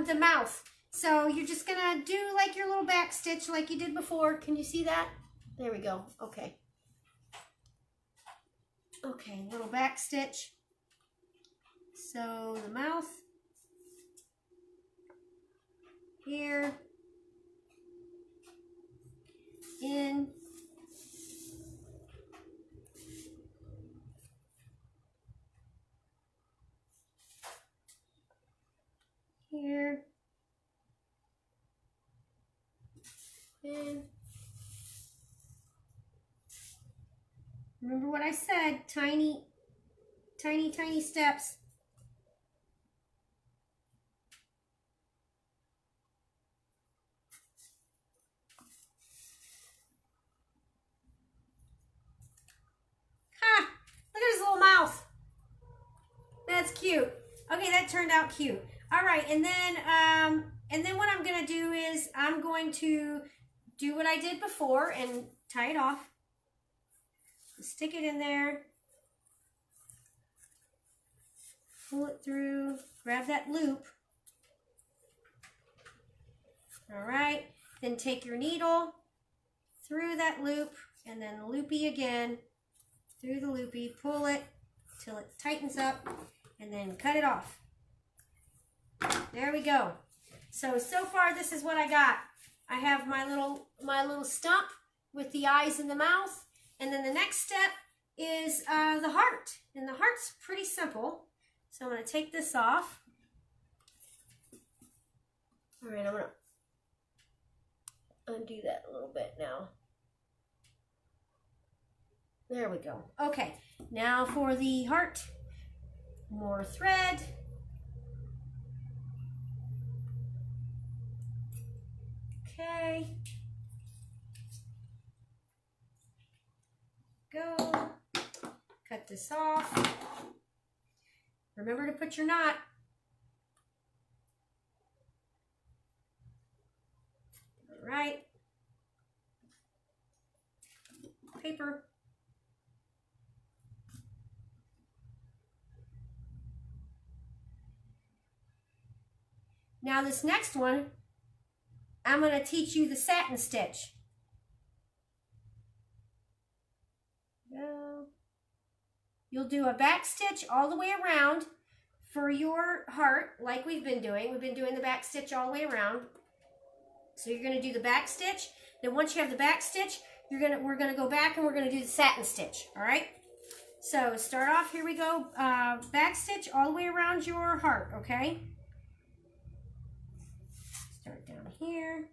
Speaker 1: the mouth. So you're just gonna do like your little back stitch like you did before. Can you see that? There we go. Okay. Okay, little back stitch. So the mouth here, in, here, in. Remember what I said, tiny, tiny, tiny steps. Ha! Look at his little mouth. That's cute. Okay, that turned out cute. All right, and then what I'm gonna do is I'm going to do what I did before and tie it off. Stick it in there. Pull it through. Grab that loop. All right, then take your needle through that loop and then loopy again, through the loopy, pull it till it tightens up, and then cut it off. There we go. So far this is what I got. I have my little stump with the eyes and the mouth, and then the next step is the heart. And the heart's pretty simple. So I'm going to take this off. All right, I'm going to undo that a little bit now. There we go. Okay, now for the heart. More thread. Okay. Go. Cut this off. Remember to put your knot. All right. Paper. Now this next one, I'm going to teach you the satin stitch. Go. You'll do a back stitch all the way around for your heart, like we've been doing. We've been doing the back stitch all the way around. So you're going to do the back stitch. Then once you have the back stitch, we're going to go back and we're going to do the satin stitch. All right? So start off, here we go, back stitch all the way around your heart, okay? Start down here.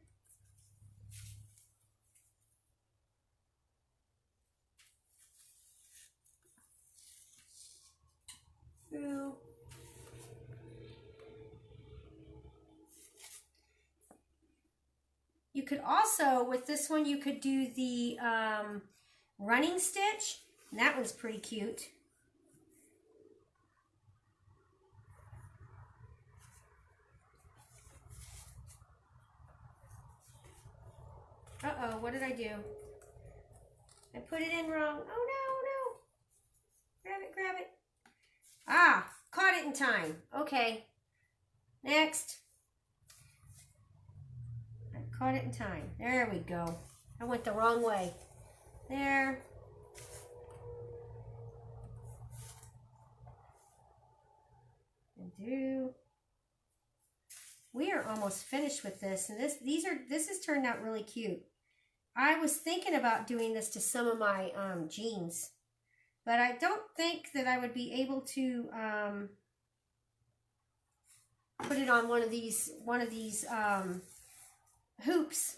Speaker 1: Through. You could also, with this one, you could do the running stitch. And that one's pretty cute. Uh-oh, what did I do? I put it in wrong. Oh, no, no. Grab it, grab it. Ah, caught it in time. Okay. Next. I caught it in time. There we go. I went the wrong way. There. And do. We are almost finished with this, and this has turned out really cute. I was thinking about doing this to some of my jeans, but I don't think that I would be able to put it on one of these hoops.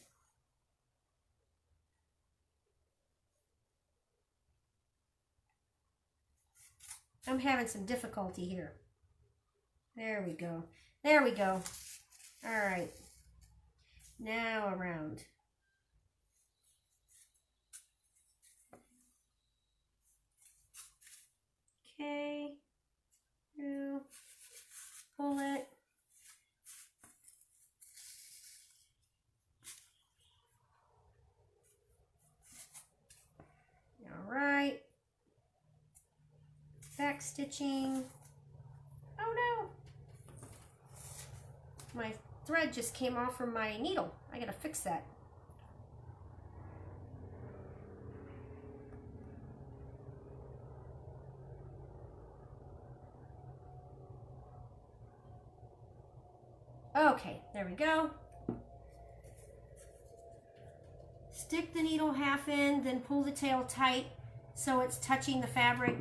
Speaker 1: I'm having some difficulty here. There we go. There we go. All right. Now around. Okay. Now pull it. All right. Back stitching. Oh no. My thread just came off from my needle. I gotta fix that. Okay, there we go. Stick the needle half in, then pull the tail tight so it's touching the fabric.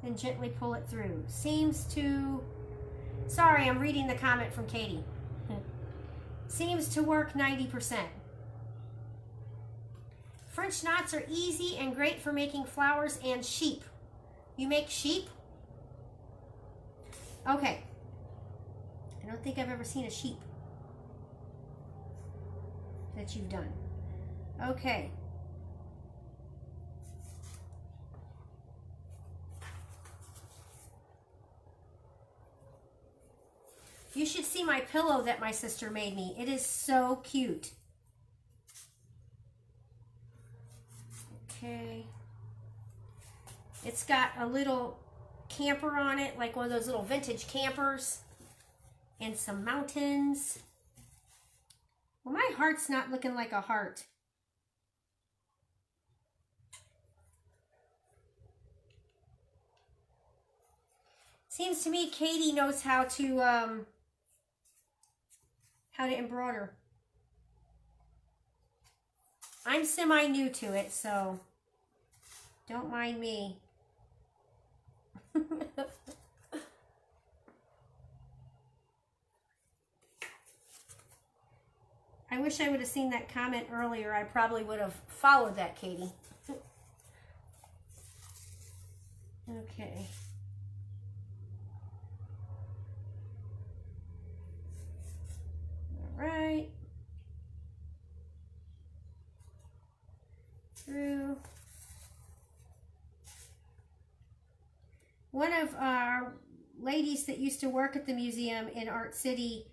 Speaker 1: Then gently pull it through. Seems to... Sorry, I'm reading the comment from Katie. Seems to work 90%. French knots are easy and great for making flowers and sheep. You make sheep? Okay. I don't think I've ever seen a sheep that you've done. Okay. You should see my pillow that my sister made me. It is so cute. Okay. It's got a little camper on it, like one of those little vintage campers. And some mountains. Well, my heart's not looking like a heart. Seems to me Katie knows how to embroider. I'm semi-new to it, so don't mind me. I wish I would have seen that comment earlier. I probably would have followed that, Katie. Okay. All right. Through. One of our ladies that used to work at the museum in Art City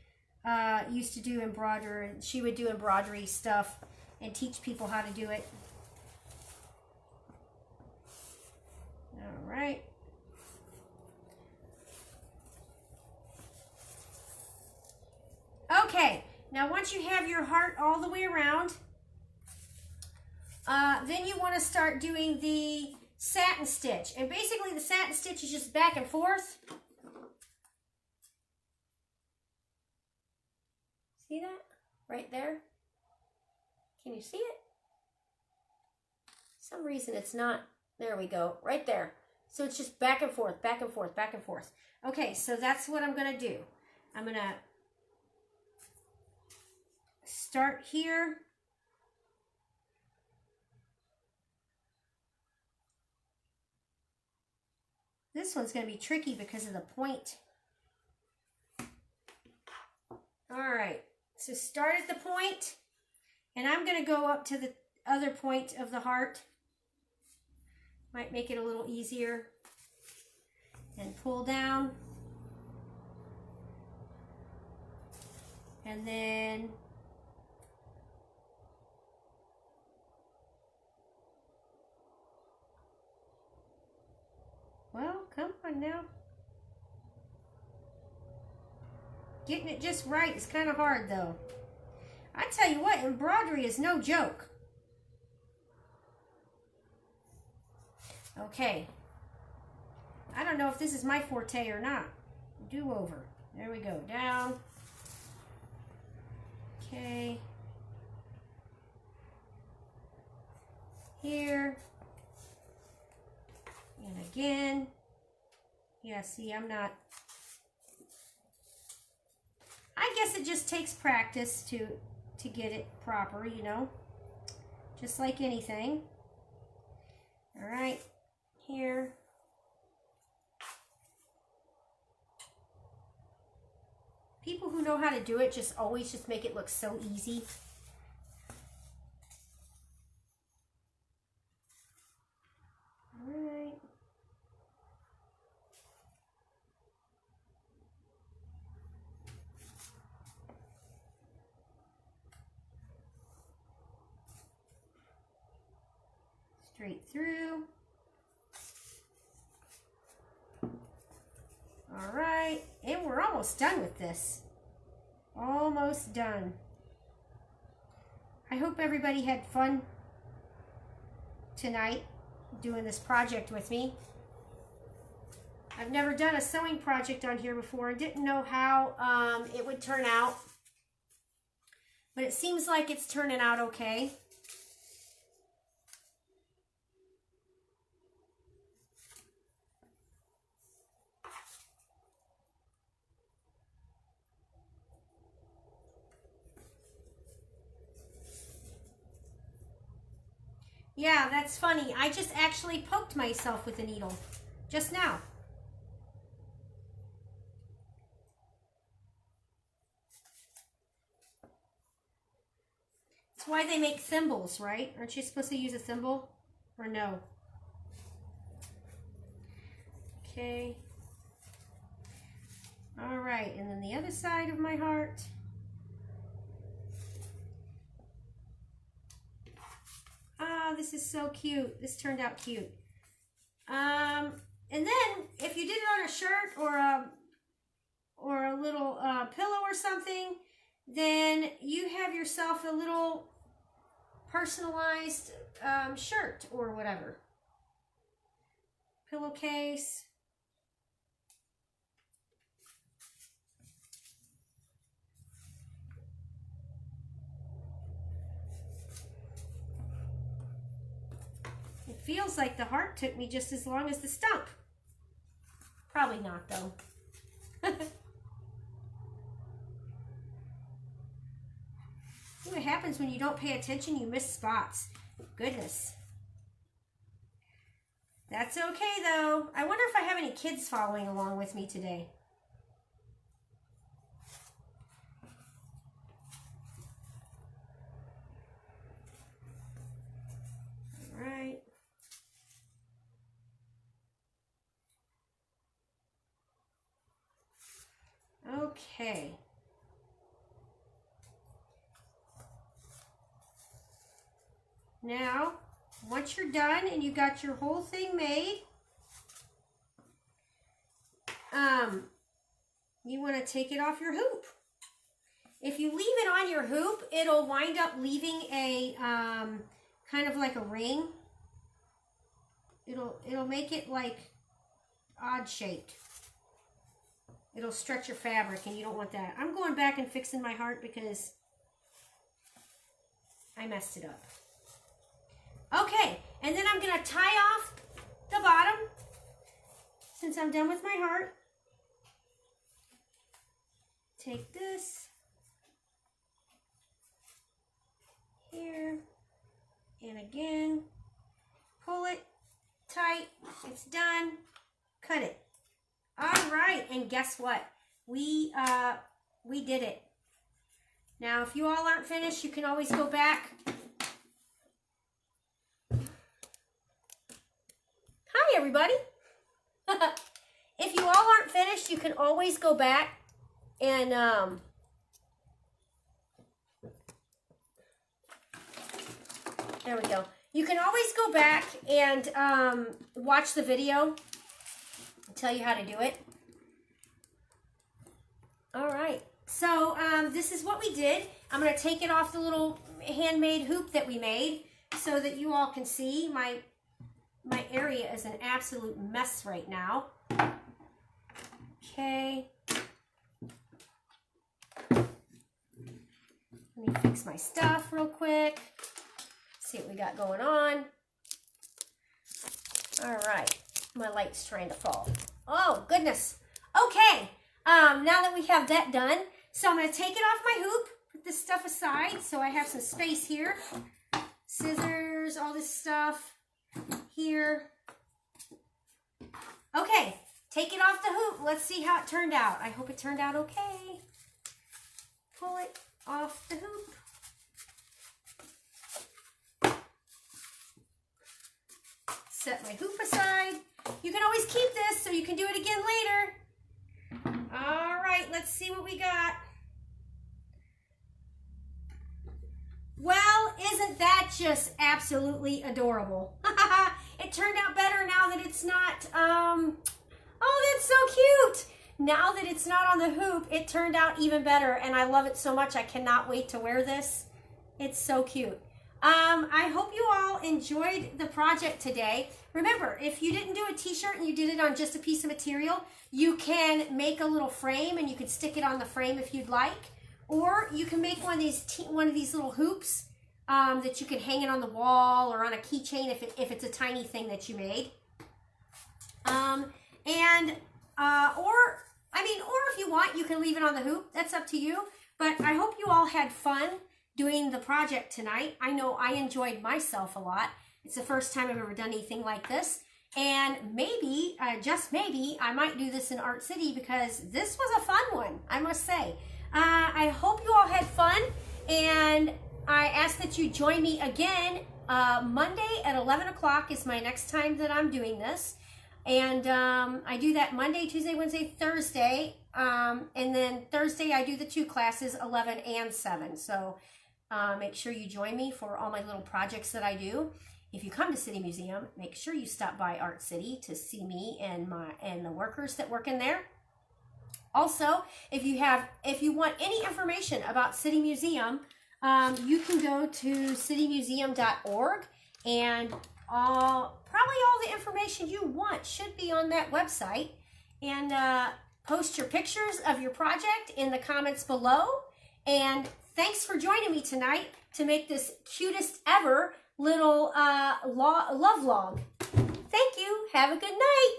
Speaker 1: used to do embroidery. She would do embroidery stuff and teach people how to do it. All right. Okay, now once you have your heart all the way around, then you want to start doing the satin stitch. And basically the satin stitch is just back and forth. See that? Right there? Can you see it? For some reason it's not. There we go. Right there. So it's just back and forth, back and forth, back and forth. Okay, so that's what I'm going to do. I'm going to start here. This one's going to be tricky because of the point. All right, so start at the point, and I'm going to go up to the other point of the heart. Might make it a little easier. And pull down. And then well, come on now. Getting it just right is kind of hard though. I tell you what, embroidery is no joke. Okay. I don't know if this is my forte or not. Do over. There we go. Down. Okay. Here. And again. Yeah, see, I'm not. I guess it just takes practice to get it proper, you know. Just like anything. All right. Here. People who know how to do it just always just make it look so easy. All right. Straight through. All right, and we're almost done with this. Almost done. I hope everybody had fun tonight doing this project with me. I've never done a sewing project on here before. I didn't know how it would turn out, but it seems like it's turning out okay. Yeah, that's funny. I just actually poked myself with a needle just now. That's why they make thimbles, right? Aren't you supposed to use a thimble? Or no? Okay. All right, and then the other side of my heart. Ah, this is so cute. This turned out cute. And then if you did it on a shirt or a little pillow or something, then you have yourself a little personalized shirt or whatever. Pillowcase. It feels like the heart took me just as long as the stump. Probably not, though. See what happens when you don't pay attention? You miss spots. Goodness. That's okay, though. I wonder if I have any kids following along with me today. All right. Okay. Now, once you're done and you got your whole thing made, you want to take it off your hoop. If you leave it on your hoop, it'll wind up leaving a kind of like a ring. It'll make it like odd shaped. It'll stretch your fabric, and you don't want that. I'm going back and fixing my heart because I messed it up. Okay, and then I'm going to tie off the bottom since I'm done with my heart. Take this here, and again, pull it tight. It's done. Cut it. All right, and guess what? We did it. Now, if you all aren't finished, you can always go back. Hi, everybody. If you all aren't finished, you can always go back and there we go. You can always go back and watch the video. I'll tell you how to do it. All right. So this is what we did. I'm going to take it off the little handmade hoop that we made so that you all can see. My area is an absolute mess right now. Okay. Let me fix my stuff real quick. See what we got going on. All right. My light's trying to fall. Oh, goodness. Okay. Now that we have that done, so I'm going to take it off my hoop, put this stuff aside so I have some space here. Scissors, all this stuff here. Okay, take it off the hoop. Let's see how it turned out. I hope it turned out okay. Pull it off the hoop. Set my hoop aside. You can always keep this so you can do it again later. All right, let's see what we got. Well, isn't that just absolutely adorable? It turned out better now that it's not, oh, that's so cute. Now that it's not on the hoop, it turned out even better, and I love it so much. I cannot wait to wear this. It's so cute. I hope you all enjoyed the project today. Remember, if you didn't do a t-shirt and you did it on just a piece of material, you can make a little frame and you can stick it on the frame if you'd like. Or you can make one of these little hoops that you can hang it on the wall or on a keychain if it's a tiny thing that you made. Or if you want, you can leave it on the hoop. That's up to you. But I hope you all had fun doing the project tonight. I know I enjoyed myself a lot. It's the first time I've ever done anything like this. And maybe, just maybe, I might do this in Art City because this was a fun one, I must say. I hope you all had fun, and I ask that you join me again. Monday at 11 o'clock is my next time that I'm doing this. And I do that Monday, Tuesday, Wednesday, Thursday. And then Thursday I do the 2 classes, 11 and 7. So make sure you join me for all my little projects that I do. If you come to City Museum, make sure you stop by Art City to see me and the workers that work in there. Also, if you want any information about City Museum, you can go to citymuseum.org, and probably all the information you want should be on that website. And post your pictures of your project in the comments below. And thanks for joining me tonight to make this cutest ever little love log. Thank you. Have a good night.